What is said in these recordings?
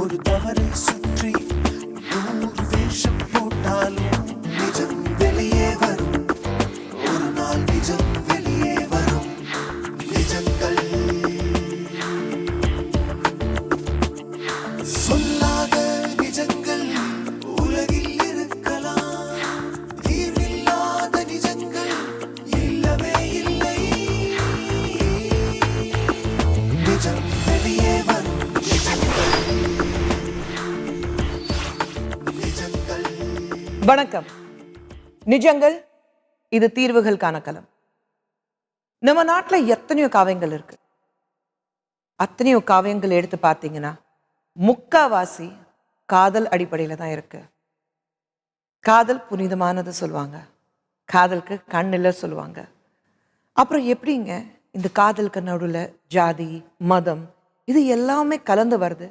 ஒரு தவறை சுற்றி 100 வேஷம் போட்டாலும் நிஜம் வெளியே வரும். ஒரு நாள் நிஜம் வெளியே வரும். நிஜங்கள் சொல்லாத நிஜங்கள் உலகில் இருக்கலாம். தீர்வில்லாத நிஜங்கள் இல்லவே இல்லை. நிஜம் வெளியே வரும். நிஜங்கள் வணக்கம். நிஜங்கள் இது தீர்வுகளுக்கான களம். நம்ம நாட்டுல எத்தனையோ காவியங்கள் இருக்கு. அத்தனையோ காவியங்கள் எடுத்து பார்த்தீங்கன்னா முக்காவாசி காதல் அடிப்படையில தான் இருக்கு. காதல் புனிதமானது சொல்லுவாங்க, காதலுக்கு கண் இல்லை சொல்லுவாங்க. அப்புறம் எப்படிங்க இந்த காதலுக்கு நடுவில் ஜாதி மதம் இது எல்லாமே கலந்து வருது?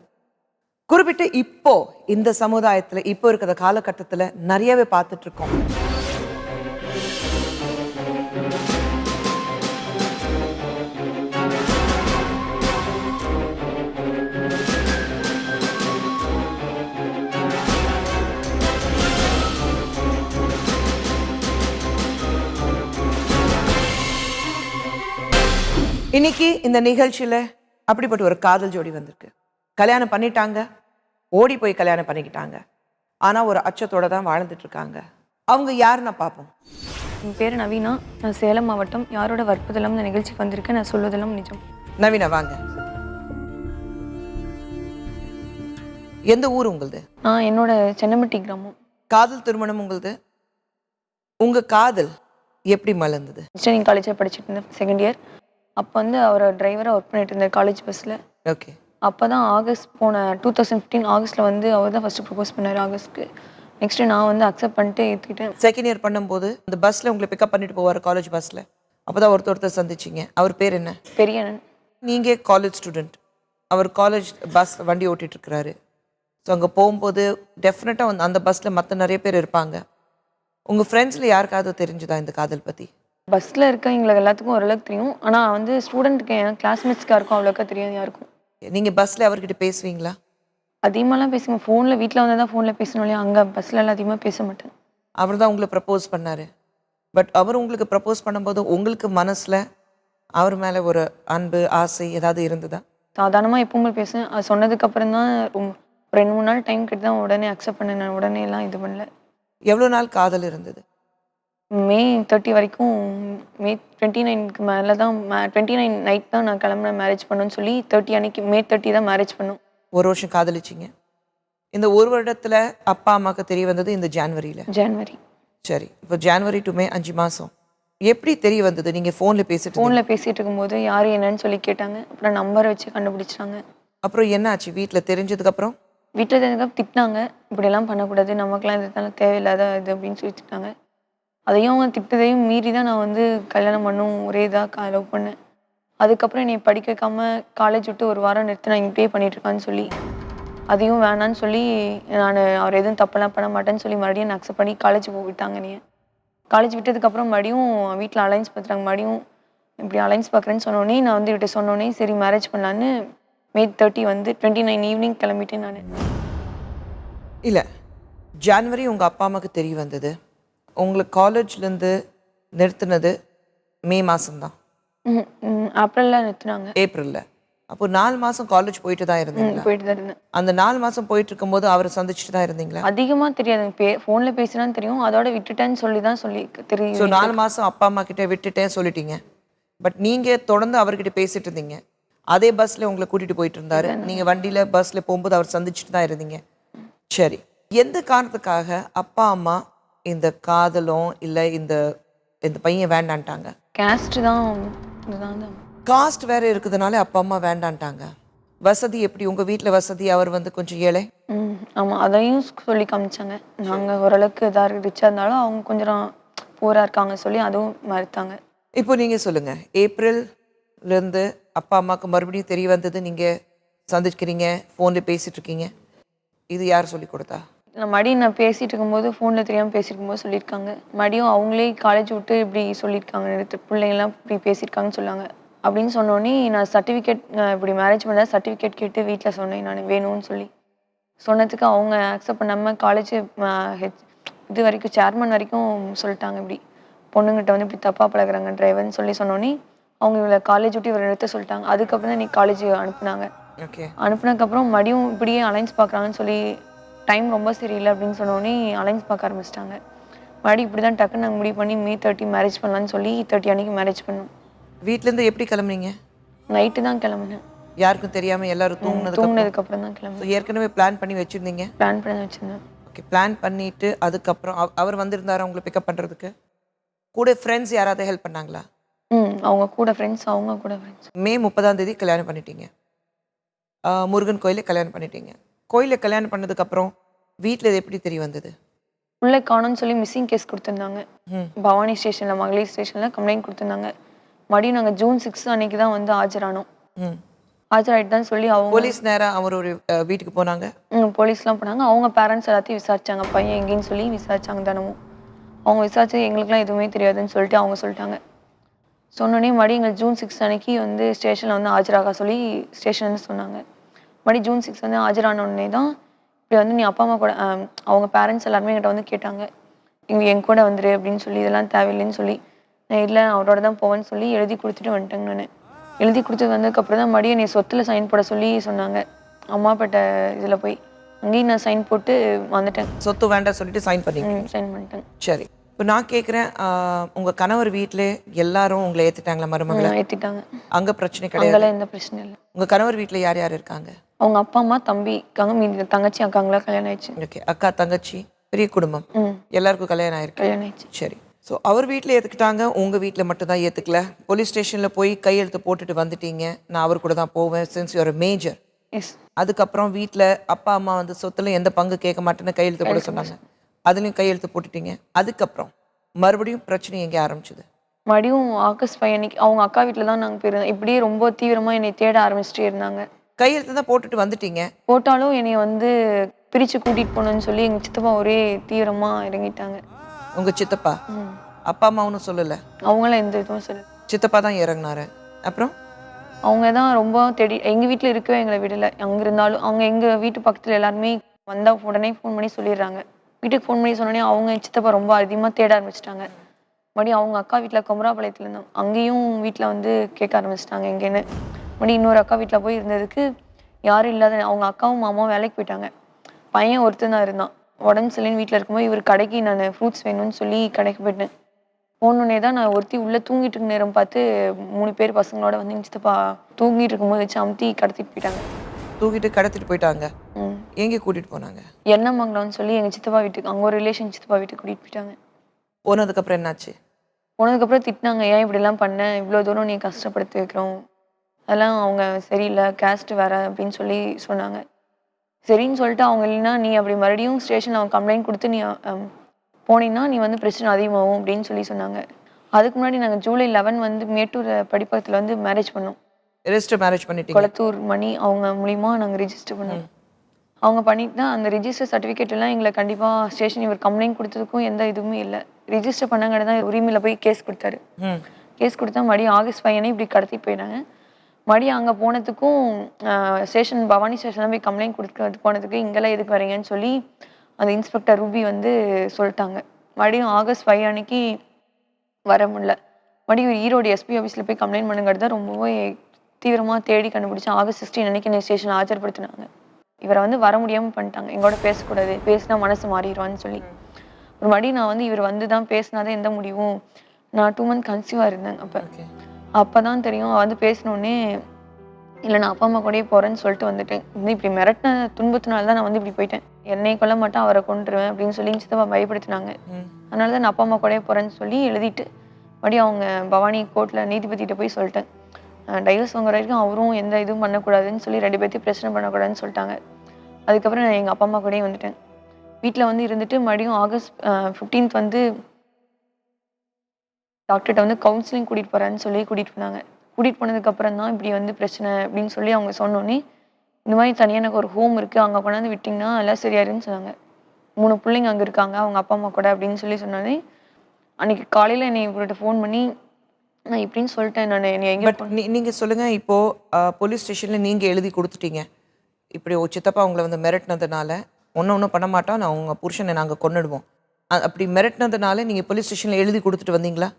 குறிப்பிட்டு இப்போ இந்த சமுதாயத்துல இப்போ இருக்கிற காலகட்டத்துல நிறையவே பார்த்துட்டு இருக்கோம். இன்னைக்கு இந்த நிகழ்ச்சியில அப்படிப்பட்ட ஒரு காதல் ஜோடி வந்திருக்கு. கல்யாணம் பண்ணிட்டாங்க, ஓடி போய் கல்யாணம் பண்ணிக்கிட்டாங்க. ஆனா ஒரு அச்சத்தோட தான் வாழ்ந்துட்டு இருக்காங்க. அவங்க யாருன்னா பார்ப்போம். என் பேர் நவீனா. நான் சேலம் மாவட்டம் யாரோட வற்புதலம் இந்த நிகழ்ச்சிக்கு வந்திருக்கேன். நான் சொல்வதெல்லாம் நிஜம். நவீனா வாங்க. எந்த ஊர் உங்களுது? என்னோட சென்னமட்டி கிராமம். காதல் திருமணம் உங்களுது. உங்க காதல் எப்படி மலர்ந்தது? இன்ஜினியரிங் காலேஜில் படிச்சுட்டு இருந்தேன், செகண்ட் இயர். அப்போ வந்து அவரை டிரைவராக ஒர்க் பண்ணிட்டு இருந்தேன் காலேஜ் பஸ்ஸில். ஓகே. அப்போ தான் ஆகஸ்ட் போன 2015 ஆகஸ்ட்டில் வந்து அவர் தான் ஃபஸ்ட்டு ப்ரப்போஸ் பண்ணார் ஆகஸ்ட்க்கு. நெக்ஸ்ட்டு நான் வந்து அக்செப்ட் பண்ணிட்டு ஏற்றுக்கிட்டேன். செகண்ட் இயர் பண்ணும்போது அந்த பஸ்ல உங்களை பிக்கப் பண்ணிட்டு போவார் காலேஜ் பஸ்ல. அப்பதான் ஒருத்தர் சந்திச்சிங்க. அவர் பேர் என்ன? பெரியண்ணன். நீங்க காலேஜ் ஸ்டூடெண்ட், அவர் காலேஜ் பஸ் வண்டி ஓட்டிட்டு இருக்கிறாரு. ஸோ அங்கே போகும்போது டெஃபினட்டாக அந்த பஸ்ஸில் மற்ற நிறைய பேர் இருப்பாங்க. உங்கள் ஃப்ரெண்ட்ஸில் யாருக்காவது தெரிஞ்சுதா இந்த காதல் பற்றி? பஸ்ஸில் இருக்க எங்களுக்கு எல்லாத்துக்கும் ஓரளவுக்கு தெரியும். ஆனால் வந்து ஸ்டூடெண்ட்டுக்கு என் கிளாஸ்மேட்ஸ்க்காக இருக்கும் அவ்வளோக்கா தெரியாது யாருக்கும். நீங்கள் பஸ்ஸில் அவர்கிட்ட பேசுவீங்களா? அதிகமாகலாம் பேசுவேன். ஃபோனில் வீட்டில் வந்து தான் ஃபோனில் பேசணும் இல்லையா, அங்கே பஸ்ஸில் எல்லாம் அதிகமாக பேச மாட்டேன். அவர் தான் உங்களை ப்ரப்போஸ் பண்ணார். பட் அவர் உங்களுக்கு ப்ரப்போஸ் பண்ணும்போது உங்களுக்கு மனசில் அவர் மேலே ஒரு அன்பு ஆசை ஏதாவது இருந்ததா? சாதாரணமாக எப்பவுமே பேசுவேன். அது சொன்னதுக்கப்புறம் தான் 2-3 நாள் டைம் கிட்ட தான் உடனே அக்செப்ட் பண்ணேன். நான் உடனே எல்லாம் இது பண்ணல. எவ்வளோ நாள் காதல் இருந்தது? மே 30 வரைக்கும். மே 29க்கு மேலே தான் 29 நைட் தான் நான் கிளம்புனேன் மேரேஜ் பண்ணணும்னு சொல்லி. 30 அன்னைக்கு மே 30 தான் மேரேஜ் பண்ணோம். ஒரு வருஷம் காதலிச்சிங்க. இந்த ஒரு வருடத்தில் அப்பா அம்மாவுக்கு தெரிய வந்தது இந்த ஜான்வரி. சரி, இப்போ ஜான்வரி டு மே 5 மாதம். எப்படி தெரிய வந்தது? நீங்கள் ஃபோனில் பேசிட்டு இருக்கும்போது யார் என்னன்னு சொல்லி கேட்டாங்க. அப்புறம் நம்பரை வச்சு கண்டுபிடிச்சாங்க. அப்புறம் என்ன ஆச்சு? வீட்டில் தெரிஞ்சதுக்கப்புறம்? வீட்டில் தெரிஞ்சதுக்கப்புறம் திட்டினாங்க. இப்படியெல்லாம் பண்ணக்கூடாது, நமக்குலாம் இதெல்லாம் தேவையில்லாத இது அப்படின்னு சொல்லி திட்டாங்க. அதையும் அவங்க திட்டதையும் மீறி தான் நான் வந்து கல்யாணம் பண்ணும் ஒரே இதாக லவ் பண்ணேன். அதுக்கப்புறம் என்னை படிக்க வைக்காம காலேஜ் விட்டு ஒரு வாரம் நிறுத்தி நான் இப்படியே பண்ணிகிட்ருக்கான்னு சொல்லி அதையும் வேணான்னு சொல்லி நான் அவர் எதுவும் தப்பெல்லாம் பண்ண மாட்டேன்னு சொல்லி மறுபடியும் நான் அக்செப்ட் பண்ணி காலேஜ் விட்டாங்க. நீ காலேஜ் விட்டதுக்கப்புறம் மறுபடியும் வீட்டில் அலைன்ஸ் பார்த்துறாங்க. மறுபடியும் இப்படி அலைன்ஸ் பார்க்குறேன்னு சொன்னோன்னே நான் வந்து இவட்ட சொன்னோன்னே சரி மேரேஜ் பண்ணலான்னு மே 30 வந்து 29 ஈவினிங் கிளம்பிட்டேன் நான். இல்லை, ஜான்வரி உங்கள் அப்பா அம்மாவுக்கு தெரிய வந்தது. உங்களுக்கு காலேஜ்லேருந்து நிறுத்தினது மே மாதம்தான். ஏப்ரலில் நிறுத்தினாங்க. ஏப்ரலில். அப்போ 4 மாதம் காலேஜ் போயிட்டு தான் இருந்தீங்க? போயிட்டு தான் இருந்தேன். அந்த 4 மாதம் போயிட்டு இருக்கும்போது அவரை சந்திச்சுட்டு தான் இருந்தீங்களா? அதிகமாக தெரியாது. ஃபோனில் பேசினான்னு தெரியும், அதோட விட்டுட்டேன்னு சொல்லி தான் சொல்லி தெரியும். ஸோ 4 மாதம் அப்பா அம்மா கிட்டே விட்டுட்டேன் சொல்லிட்டீங்க. பட் நீங்கள் தொடர்ந்து அவர்கிட்ட பேசிட்டு இருந்தீங்க. அதே பஸ்ஸில் உங்களை கூட்டிகிட்டு போயிட்டு இருந்தாரு. நீங்கள் வண்டியில் பஸ்ஸில் போகும்போது அவர் சந்திச்சுட்டு தான் இருந்தீங்க. சரி, எந்த காரணத்துக்காக அப்பா அம்மா இந்த காதலும் இல்லை இந்த பையன் வேண்டான்ட்டாங்க? கேஸ்ட் தான். இதுதான் காஸ்ட் வேற இருக்கிறதுனால அப்பா அம்மா வேண்டான்ட்டாங்க. வசதி எப்படி? உங்கள் வீட்டில் வசதி, அவர் வந்து கொஞ்சம் ஏழை. ஆமாம், அதையும் சொல்லி காமிச்சாங்க. நாங்கள் ஓரளவுக்கு இதாக ரிச்சாக இருந்தாலும் அவங்க கொஞ்சம் பூராக இருக்காங்க சொல்லி அதுவும் மறுத்தாங்க. இப்போ நீங்கள் சொல்லுங்கள், ஏப்ரல்லேருந்து அப்பா அம்மாவுக்கு மறுபடியும் தெரிய வந்தது, நீங்கள் சந்திக்கிறீங்க, ஃபோனில் பேசிகிட்டு இருக்கீங்க. இது யார் சொல்லி கொடுத்தா? மறுபடியும் நான் பேசிகிட்டு இருக்கும்போது ஃபோனில் தெரியாமல் பேசியிருக்கும்போது சொல்லியிருக்காங்க. மறுபடியும் அவங்களே காலேஜ் விட்டு இப்படி சொல்லியிருக்காங்க, பிள்ளைங்கள்லாம் இப்படி பேசியிருக்காங்கன்னு சொன்னாங்க. அப்படின்னு சொன்னோடனே நான் சர்டிஃபிகேட், இப்படி மேரேஜ் பண்ண சர்டிஃபிகேட் கேட்டு வீட்டில் சொன்னேன் நான் வேணும்னு சொல்லி. சொன்னதுக்கு அவங்க அக்செப்ட் பண்ணாமல் காலேஜ் இது வரைக்கும் சேர்மன் வரைக்கும் சொல்லிட்டாங்க. இப்படி பொண்ணுங்கிட்ட வந்து இப்படி தப்பாக பழகுறாங்க டிரைவர்னு சொன்னோன்னே அவங்க இவளை காலேஜ் விட்டு இவரை நிறுத்த சொல்லிட்டாங்க. அதுக்கப்புறம் தான் நீ காலேஜ் அனுப்புனாங்க. ஓகே. அனுப்புனதுக்கப்புறம் மறுபடியும் இப்படியே அலைன்ஸ் பார்க்குறாங்கன்னு சொல்லி டைம் ரொம்ப சரியில்லை அப்படின்னு சொன்னோடனே அலைன்ஸ் பார்க்க ஆரம்பிச்சிட்டாங்க. மறுபடியும் இப்படி தான் டக்குன்னு நாங்கள் முடிவு பண்ணி May 30 மேரேஜ் பண்ணலான்னு சொல்லி 30 அன்னைக்கு மேரேஜ் பண்ணோம். வீட்டிலேருந்து எப்படி கிளம்புனீங்க? நைட்டு தான் கிளம்புனேன். யாருக்கும் தெரியாமல் எல்லாரும் தூங்குனதுக்கு தூங்கினதுக்கப்புறம் தான் கிளம்புனேன். ஏற்கனவே பிளான் பண்ணி வச்சுருந்தீங்க? பிளான் பண்ணி வச்சுருந்தேன். ஓகே. பிளான் பண்ணிவிட்டு அதுக்கப்புறம் அவர் வந்திருந்தாரா உங்களை பிக்கப் பண்ணுறதுக்கு? கூட ஃப்ரெண்ட்ஸ் யாராவது ஹெல்ப் பண்ணாங்களா? அவங்க கூட ஃப்ரெண்ட்ஸ். மே 30 கல்யாணம் பண்ணிட்டீங்க. முருகன் கோயிலில் கல்யாணம் பண்ணிட்டீங்க. கோயிலில் கல்யாணம் பண்ணதுக்கப்புறம் வீட்டில் இது எப்படி தெரிய வந்தது? உள்ளே காணோன்னு சொல்லி மிஸ்ஸிங் கேஸ் கொடுத்துருந்தாங்க. பவானி ஸ்டேஷனில், மகளிர் ஸ்டேஷனில் கம்ப்ளைண்ட் கொடுத்துருந்தாங்க. மறுபடியும் நாங்கள் June 6 அன்னைக்கு தான் வந்து ஆஜரானோம். ஆஜராயிட்டு தான் சொல்லி அவங்க போலீஸ் நேராக அவர் ஒரு வீட்டுக்கு போனாங்க. போலீஸ்லாம் போனாங்க. அவங்க பேரண்ட்ஸ் எல்லாத்தையும் விசாரிச்சாங்க. பையன் எங்கேன்னு சொல்லி விசாரிச்சாங்க தினமும். அவங்க விசாரிச்சு எங்களுக்குலாம் எதுவுமே தெரியாதுன்னு சொல்லிட்டு அவங்க சொல்லிட்டாங்க. சொன்னோடனே மறுபடியும் எங்கள் June 6 அன்னைக்கு வந்து ஸ்டேஷனில் வந்து ஆஜராக சொல்லி ஸ்டேஷன் வந்து சொன்னாங்க. மறுபடியும் June 6 வந்து ஆஜரான உடனே தான் இப்படி வந்து நீ அப்பா அம்மா கூட அவங்க பேரண்ட்ஸ் எல்லாருமே என்கிட்ட வந்து கேட்டாங்க. இங்கே என் கூட வந்துரு அப்படின்னு சொல்லி, இதெல்லாம் தேவையில்லைன்னு சொல்லி, நான் இல்லை அவரோட தான் போவேன்னு சொல்லி எழுதி கொடுத்துட்டு வந்துட்டேங்க. நான் எழுதி கொடுத்து வந்ததுக்கப்புறம் தான் மறுபடியும் நீ சொத்தில் சைன் போட சொல்லி சொன்னாங்க. அம்மாப்பேட்டை இதில் போய் அங்கேயும் நான் சைன் போட்டு வந்துட்டேன். சொத்து வேண்டாம் சொல்லிட்டு சைன் பண்ணீங்க? சைன் பண்ணிட்டேன். சரி. இப்போ நான் கேட்குறேன், உங்கள் கணவர் வீட்டில் எல்லாரும் உங்களை ஏற்றுட்டாங்களா? மருமகளை ஏற்றிட்டாங்க. அங்கே பிரச்சனை கிடையாது? அங்கெல்லாம் எந்த பிரச்சனை இல்லை. உங்கள் கணவர் வீட்டில் யார் யார் இருக்காங்க? அவங்க அப்பா அம்மா தம்பி இருக்காங்க. மீதி தங்கச்சி அக்காங்களா கல்யாணம் ஆயிடுச்சு. ஓகே. அக்கா தங்கச்சி பெரிய குடும்பம், எல்லாருக்கும் கல்யாணம் ஆயிருக்கு. கல்யாணம் ஆயிடுச்சு. சரி. ஸோ அவர் வீட்டில் ஏற்றுக்கிட்டாங்க, உங்கள் வீட்டில் மட்டும்தான் ஏற்றுக்கல. போலீஸ் ஸ்டேஷனில் போய் கையெழுத்து போட்டுட்டு வந்துட்டீங்க, நான் அவர் கூட தான் போவேன் since you are major. Yes. அதுக்கப்புறம் வீட்டில் அப்பா அம்மா வந்து சொத்துல எந்த பங்கு கேட்க மாட்டேன்னு கையெழுத்து போட சொன்னாங்க, அதுலேயும் கையெழுத்து போட்டுட்டீங்க. அதுக்கப்புறம் மறுபடியும் பிரச்சனை எங்கே ஆரம்பிச்சுது? மறுபடியும் ஆகஸ்ட் 5 அன்னைக்கு அவங்க அக்கா வீட்டில் தான் நாங்கள் போயிருந்தோம். இப்படியே ரொம்ப தீவிரமாக என்னை தேட ஆரம்பிச்சுட்டே இருந்தாங்க. கையெழுத்து தான் போட்டுட்டு வந்துட்டீங்க. போட்டாலும் என்னை வந்து பிரித்து கூட்டிகிட்டு போகணுன்னு சொல்லி எங்கள் சித்தப்பா ஒரே தீவிரமாக இறங்கிட்டாங்க. உங்கள் சித்தப்பா? அப்பா அம்மாவும் சொல்லலை? அவங்களாம் எந்த இதுவும் சொல்லலை. சித்தப்பா தான் இறங்கினாரு. அப்புறம் அவங்க தான் ரொம்ப தேடி எங்கள் வீட்டில் இருக்கவே எங்களை விடலை. அங்கே இருந்தாலும் அவங்க எங்கள் வீட்டு பக்கத்தில் எல்லாருமே வந்தால் உடனே ஃபோன் பண்ணி சொல்லிடுறாங்க. வீட்டுக்கு ஃபோன் பண்ணி சொன்னோடனே அவங்க சித்தப்பா ரொம்ப அதிகமாக தேட ஆரம்பிச்சிட்டாங்க. மறுபடியும் அவங்க அக்கா வீட்டில் குமராபாளையத்தில் இருந்தோம், அங்கேயும் வீட்டில் வந்து கேட்க ஆரம்பிச்சிட்டாங்க எங்கேன்னு. மறுபடியும் இன்னொரு அக்கா வீட்டில் போய் இருந்ததுக்கு யாரும் இல்லாத அவங்க அக்காவும் மாமாவும் வேலைக்கு போயிட்டாங்க. பையன் ஒருத்தன் தான் இருந்தான். உடம்பு சரியில்லைன்னு வீட்டில் இருக்கும்போது இவர் கடைக்கு நான் ஃப்ரூட்ஸ் வேணும்னு சொல்லி கடைக்கு போயிட்டேன். போனோடனே தான் நான் ஒருத்தி உள்ளே தூங்கிட்டு இருக்க நேரம் பார்த்து 3 பேர் பசங்களோட வந்து எங்கள் சித்தப்பா தூங்கிட்டு இருக்கும்போது வச்சு அமுத்தி கடத்திட்டு போயிட்டாங்க. தூக்கிட்டு கடத்திட்டு போயிட்டாங்க. எங்கே கூட்டிகிட்டு போனாங்க? எண்ணமங்கலம்னு சொல்லி எங்கள் சித்தப்பா வீட்டுக்கு, அங்கே ஒரு ரிலேஷன் சித்தப்பா வீட்டுக்கு கூட்டிகிட்டு போயிட்டாங்க. போனதுக்கப்புறம் என்னாச்சு? போனதுக்கப்புறம் திட்டினாங்க, ஏன் இப்படிலாம் பண்ண, இவ்வளோ தூரம் நீ கஷ்டப்படுத்தி வைக்கிறோம், அதெல்லாம் அவங்க சரியில்லை, கேஸ்ட் வேற அப்படின்னு சொல்லி சொன்னாங்க. சரின்னு சொல்லிட்டு அவங்க இல்லைன்னா நீ அப்படி மறுபடியும் ஸ்டேஷனில் அவங்க கம்ப்ளைண்ட் கொடுத்து நீ போனீங்கன்னா நீ வந்து பிரச்சனை அதிகமாகும் அப்படின்னு சொல்லி சொன்னாங்க. அதுக்கு முன்னாடி நாங்கள் July 11 வந்து மேட்டூர் படிப்பகத்தில் வந்து மேரேஜ் பண்ணோம். ரெஜிஸ்டர் மேரேஜ் பண்ணிட்டீங்க? கொளத்தூர் மணி அவங்க மூலிமா நாங்கள் ரிஜிஸ்டர் பண்ணோம். அவங்க பண்ணிட்டு தான் அந்த ரிஜிஸ்டர் சர்டிஃபிகேட் எல்லாம் எங்களை கண்டிப்பாக ஸ்டேஷன் இவர் கம்ப்ளைண்ட் கொடுத்ததுக்கும் எந்த இதுவுமே இல்லை. ரிஜிஸ்டர் பண்ணாங்க தான் உரிமையில் போய் கேஸ் கொடுத்தாரு. கேஸ் கொடுத்தா மறுபடியும் ஆகஸ்ட் 5 இப்படி கடத்தி போயிட்டாங்க. மறுபடியும் அங்கே போனதுக்கும் ஸ்டேஷன் பவானி ஸ்டேஷனில் போய் கம்ப்ளைண்ட் கொடுத்து போனதுக்கு இங்கெல்லாம் எதுக்கு வரீங்கன்னு சொல்லி அந்த இன்ஸ்பெக்டர் ரூபி வந்து சொல்லிட்டாங்க. மறுபடியும் ஆகஸ்ட் 5 அன்னைக்கு வர முடியல. மறுபடியும் ஈரோடு எஸ்பி ஆஃபீஸில் போய் கம்ப்ளைண்ட் பண்ணுங்கிறது தான் ரொம்பவே தீவிரமாக தேடி கண்டுபிடிச்சி ஆகஸ்ட் 16 அன்னைக்கு என்னை ஸ்டேஷனில் ஆஜர்படுத்தினாங்க. இவரை வந்து வர முடியாமல் பண்ணிட்டாங்க, எங்களோட பேசக்கூடாது, பேசினா மனசு மாறிடுவான்னு சொல்லி. ஒரு மறுபடியும் நான் வந்து இவர் வந்து தான் பேசினாதான் எந்த முடிவும். நான் 2 months கன்சீவாக இருந்தேன். அப்போ தான் தெரியும் வந்து பேசினோடனே இல்லை நான் அப்பா அம்மா கூடயே போகிறேன்னு சொல்லிட்டு வந்துட்டேன். வந்து இப்படி மிரட்டின துன்பத்தினால தான் நான் வந்து இப்படி போயிட்டேன். என்னையை கொல்ல மாட்டேன், அவரை கொண்டுருவேன் அப்படின்னு சொல்லி சித்தப்பா பயப்படுத்தினாங்க. அதனால தான் நான் அப்பா அம்மா கூடயே போகிறேன்னு சொல்லி எழுதிட்டு மறுபடியும் அவங்க பவானி கோர்ட்டில் நீதிபதிகிட்ட போய் சொல்லிட்டேன். டைவர்ஸ் வாங்குற வரைக்கும் அவரும் எந்த இதுவும் பண்ணக்கூடாதுன்னு சொல்லி 2 பேர்த்தையும் பிரச்சனை பண்ணக்கூடாதுன்னு சொல்லிட்டாங்க. அதுக்கப்புறம் நான் எங்கள் அப்பா அம்மா கூடயே வந்துட்டேன். வீட்டில் வந்து இருந்துட்டு மறுபடியும் ஆகஸ்ட் 15 வந்து டாக்டர்கிட்ட வந்து கவுன்சிலிங் கூட்டிகிட்டு போகிறேன்னு சொல்லி கூட்டிகிட்டு போனாங்க. கூட்டிகிட்டு போனதுக்கப்புறம் தான் இப்படி வந்து பிரச்சனை அப்படின்னு சொல்லி அவங்க சொன்னோன்னே இந்த மாதிரி தனியாக எனக்கு ஒரு ஹோம் இருக்குது, அங்கே கொண்டாந்து விட்டிங்கன்னா எல்லாம் சரியாயிருன்னு சொன்னாங்க. 3 பிள்ளைங்க அங்கே இருக்காங்க அவங்க அப்பா அம்மா கூட அப்படின்னு சொல்லி சொன்னோன்னே அன்றைக்கி காலையில் என்னை இவர்கிட்ட ஃபோன் பண்ணி நான் இப்படின்னு சொல்லிட்டேன். நான் என்னை எங்கே நீங்கள் சொல்லுங்கள், இப்போது போலீஸ் ஸ்டேஷனில் நீங்கள் எழுதி கொடுத்துட்டீங்க, இப்படி சித்தப்பா அவங்கள வந்து மிரட்டினதுனால ஒன்றும் பண்ண மாட்டோம், நான் உங்கள் புருஷனை நாங்கள் கொன்னுடுவோம், அப்படி மிரட்டினதுனால நீங்கள் போலீஸ் ஸ்டேஷனில் எழுதி கொடுத்துட்டு வந்தீங்களா?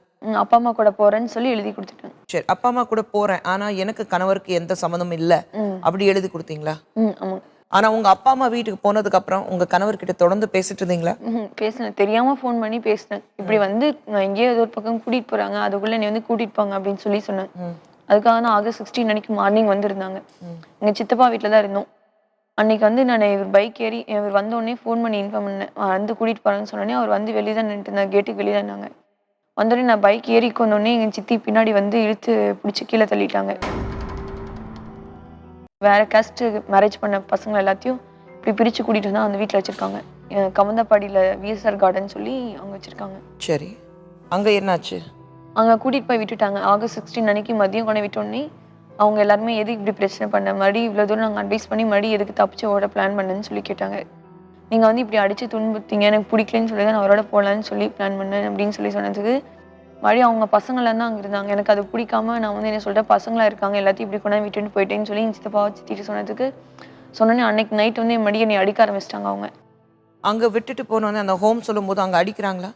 அப்பா அம்மா கூட போறேன்னு சொல்லி எழுதி கொடுத்துட்டேன். சரி, அப்பா அம்மா கூட போகிறேன் ஆனால் எனக்கு கணவருக்கு எந்த சம்மந்தமும் இல்லை அப்படி எழுதி கொடுத்தீங்களா? ஆமாம். ஆனால் உங்கள் அப்பா அம்மா வீட்டுக்கு போனதுக்கப்புறம் உங்கள் கணவர்கிட்ட தொடர்ந்து பேசிட்டு இருந்தீங்களா? பேசினேன், தெரியாமல் ஃபோன் பண்ணி பேசினேன். இப்படி வந்து எங்கேயோ ஏதோ ஒரு பக்கம் கூட்டிகிட்டு போகிறாங்க, அதுக்குள்ளே நீ வந்து கூட்டிகிட்டு போங்க அப்படின்னு சொல்லி சொன்னேன். அதுக்காக நான் ஆகஸ்ட் 16 அன்னைக்கு மார்னிங் வந்திருந்தாங்க. எங்கள் சித்தப்பா வீட்டில் தான் இருந்தோம். அன்னைக்கு வந்து நான் இவர் பைக் ஏறி இவர் வந்தோடனே ஃபோன் பண்ணி இன்ஃபார்ம் பண்ணேன், வந்து கூட்டிகிட்டு போகிறாங்கன்னு சொன்னோடனே அவர் வந்து வெளியே தான் நின்றுட்டு இருந்தாங்க, கேட்டுக்கு வெளியே தான் இருந்தாங்க. வந்தோடனே நான் பைக் ஏறி கொண்டோடனே எங்கள் சித்தி பின்னாடி வந்து இழுத்து பிடிச்சி கீழே தள்ளிட்டாங்க. வேற காஸ்ட் மேரேஜ் பண்ண பசங்க எல்லாத்தையும் இப்படி பிரித்து கூட்டிகிட்டு வந்து அந்த வீட்டில் வச்சுருக்காங்க. கமந்தப்பாடியில் விஎஸ்ஆர் கார்டன் சொல்லி அவங்க வச்சுருக்காங்க. சரி, அங்கே என்னாச்சு? அங்கே கூட்டிகிட்டு போய் விட்டுட்டாங்க. ஆகஸ்ட் 16 அன்னைக்கு மதியம் கொண்டு விட்டோடனே அவங்க எல்லாருமே எதுக்கு இப்படி பிரச்சனை பண்ண, மறுபடியும் இவ்வளோ தூரம் நாங்கள் அட்வைஸ் பண்ணி மறுபடியும் எதுக்கு தப்பிச்சு ஓட பிளான் பண்ணுன்னு சொல்லி கேட்டாங்க. நீங்கள் வந்து இப்படி அடித்து துன்புறுத்தீங்க, எனக்கு பிடிக்கலன்னு சொல்லி தான் நான் அவரோட போகலான்னு சொல்லி பிளான் பண்ணேன் அப்படின்னு சொல்லி சொன்னதுக்கு மறுபடியும் அவங்க பசங்களாம் தான் அங்கே இருந்தாங்க. எனக்கு அது பிடிக்காம நான் வந்து என்ன சொல்லிட்டேன், பசங்களாக இருக்காங்க எல்லாத்தையும் இப்படி கொண்டாந்து விட்டுட்டு போயிட்டேன்னு சொல்லி எங்கள் சித்தப்பாவை சித்திட்டு சொன்னதுக்கு சொன்னோன்னே அன்னைக்கு நைட் வந்து என் மடியை அடிக்க ஆரம்பிச்சிட்டாங்க. அவங்க அங்கே விட்டுட்டு போனோன்னே அந்த ஹோம் சொல்லும்போது அங்கே அடிக்கிறாங்களா?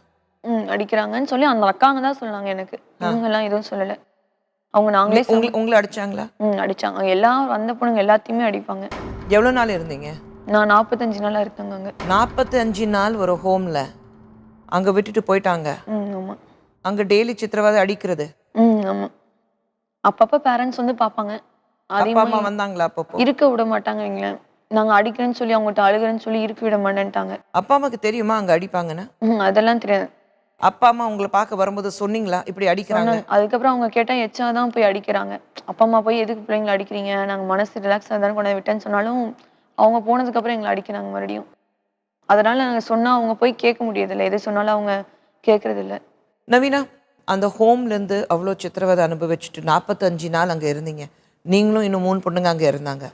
அடிக்கிறாங்கன்னு சொல்லி அந்த அக்காங்க தான் சொன்னாங்க, எனக்கு இவங்கெல்லாம் எதுவும் சொல்லலை. அவங்க நாங்களே உங்களை அடிச்சாங்களா? அடிச்சாங்க. எல்லாரும் வந்த பொண்ணுங்க எல்லாத்தையுமே அடிப்பாங்க. எவ்வளோ நாள் இருந்தீங்க? நான் 45 நாளாக இருக்காங்க அங்கே. 45 நாள் ஒரு ஹோமில் அங்கே விட்டுட்டு போயிட்டாங்க. ஆமாம். அங்கே டெய்லி சித்திரவதை அடிக்கிறது? ஆமாம். அப்பப்போ பேரண்ட்ஸ் வந்து பார்ப்பாங்க. அப்பா அம்மா வந்தாங்களா அப்பப்போ? இருக்க விட மாட்டாங்க எங்களை. நாங்கள் அடிக்கிறேன்னு சொல்லி அவங்கள்ட்ட அழுகிறேன்னு சொல்லி இருக்க விட மாட்டேன்ட்டாங்க. அப்பா அம்மாக்கு தெரியுமா அங்கே அடிப்பாங்கன்னு? அதெல்லாம் தெரியாது. அப்பா அம்மா உங்களை பார்க்க வரும்போது சொன்னீங்களா இப்படி அடிக்கிறாங்க? அதுக்கப்புறம் அவங்க கேட்டால் எச்சா தான் போய் அடிக்கிறாங்க. அப்பா அம்மா போய் எதுக்கு பிள்ளைங்களை அடிக்கிறீங்க, நாங்கள் மனசு ரிலாக்ஸாக தானே கொண்டு விட்டேன்னு சொன்னாலும் அவங்க போனதுக்கப்புறம் எங்களை அடிக்கிறாங்க மறுபடியும். அதனால நாங்கள் சொன்னால் அவங்க போய் கேட்க முடியதில்லை, எது சொன்னாலும் அவங்க கேட்கறதில்ல. நவீனா, அந்த ஹோம்லேருந்து அவ்வளோ சித்திரவதை அனுபவிச்சுட்டு 45 நாள் அங்கே இருந்தீங்க, நீங்களும் இன்னும் 3 பொண்ணுங்க அங்கே இருந்தாங்க.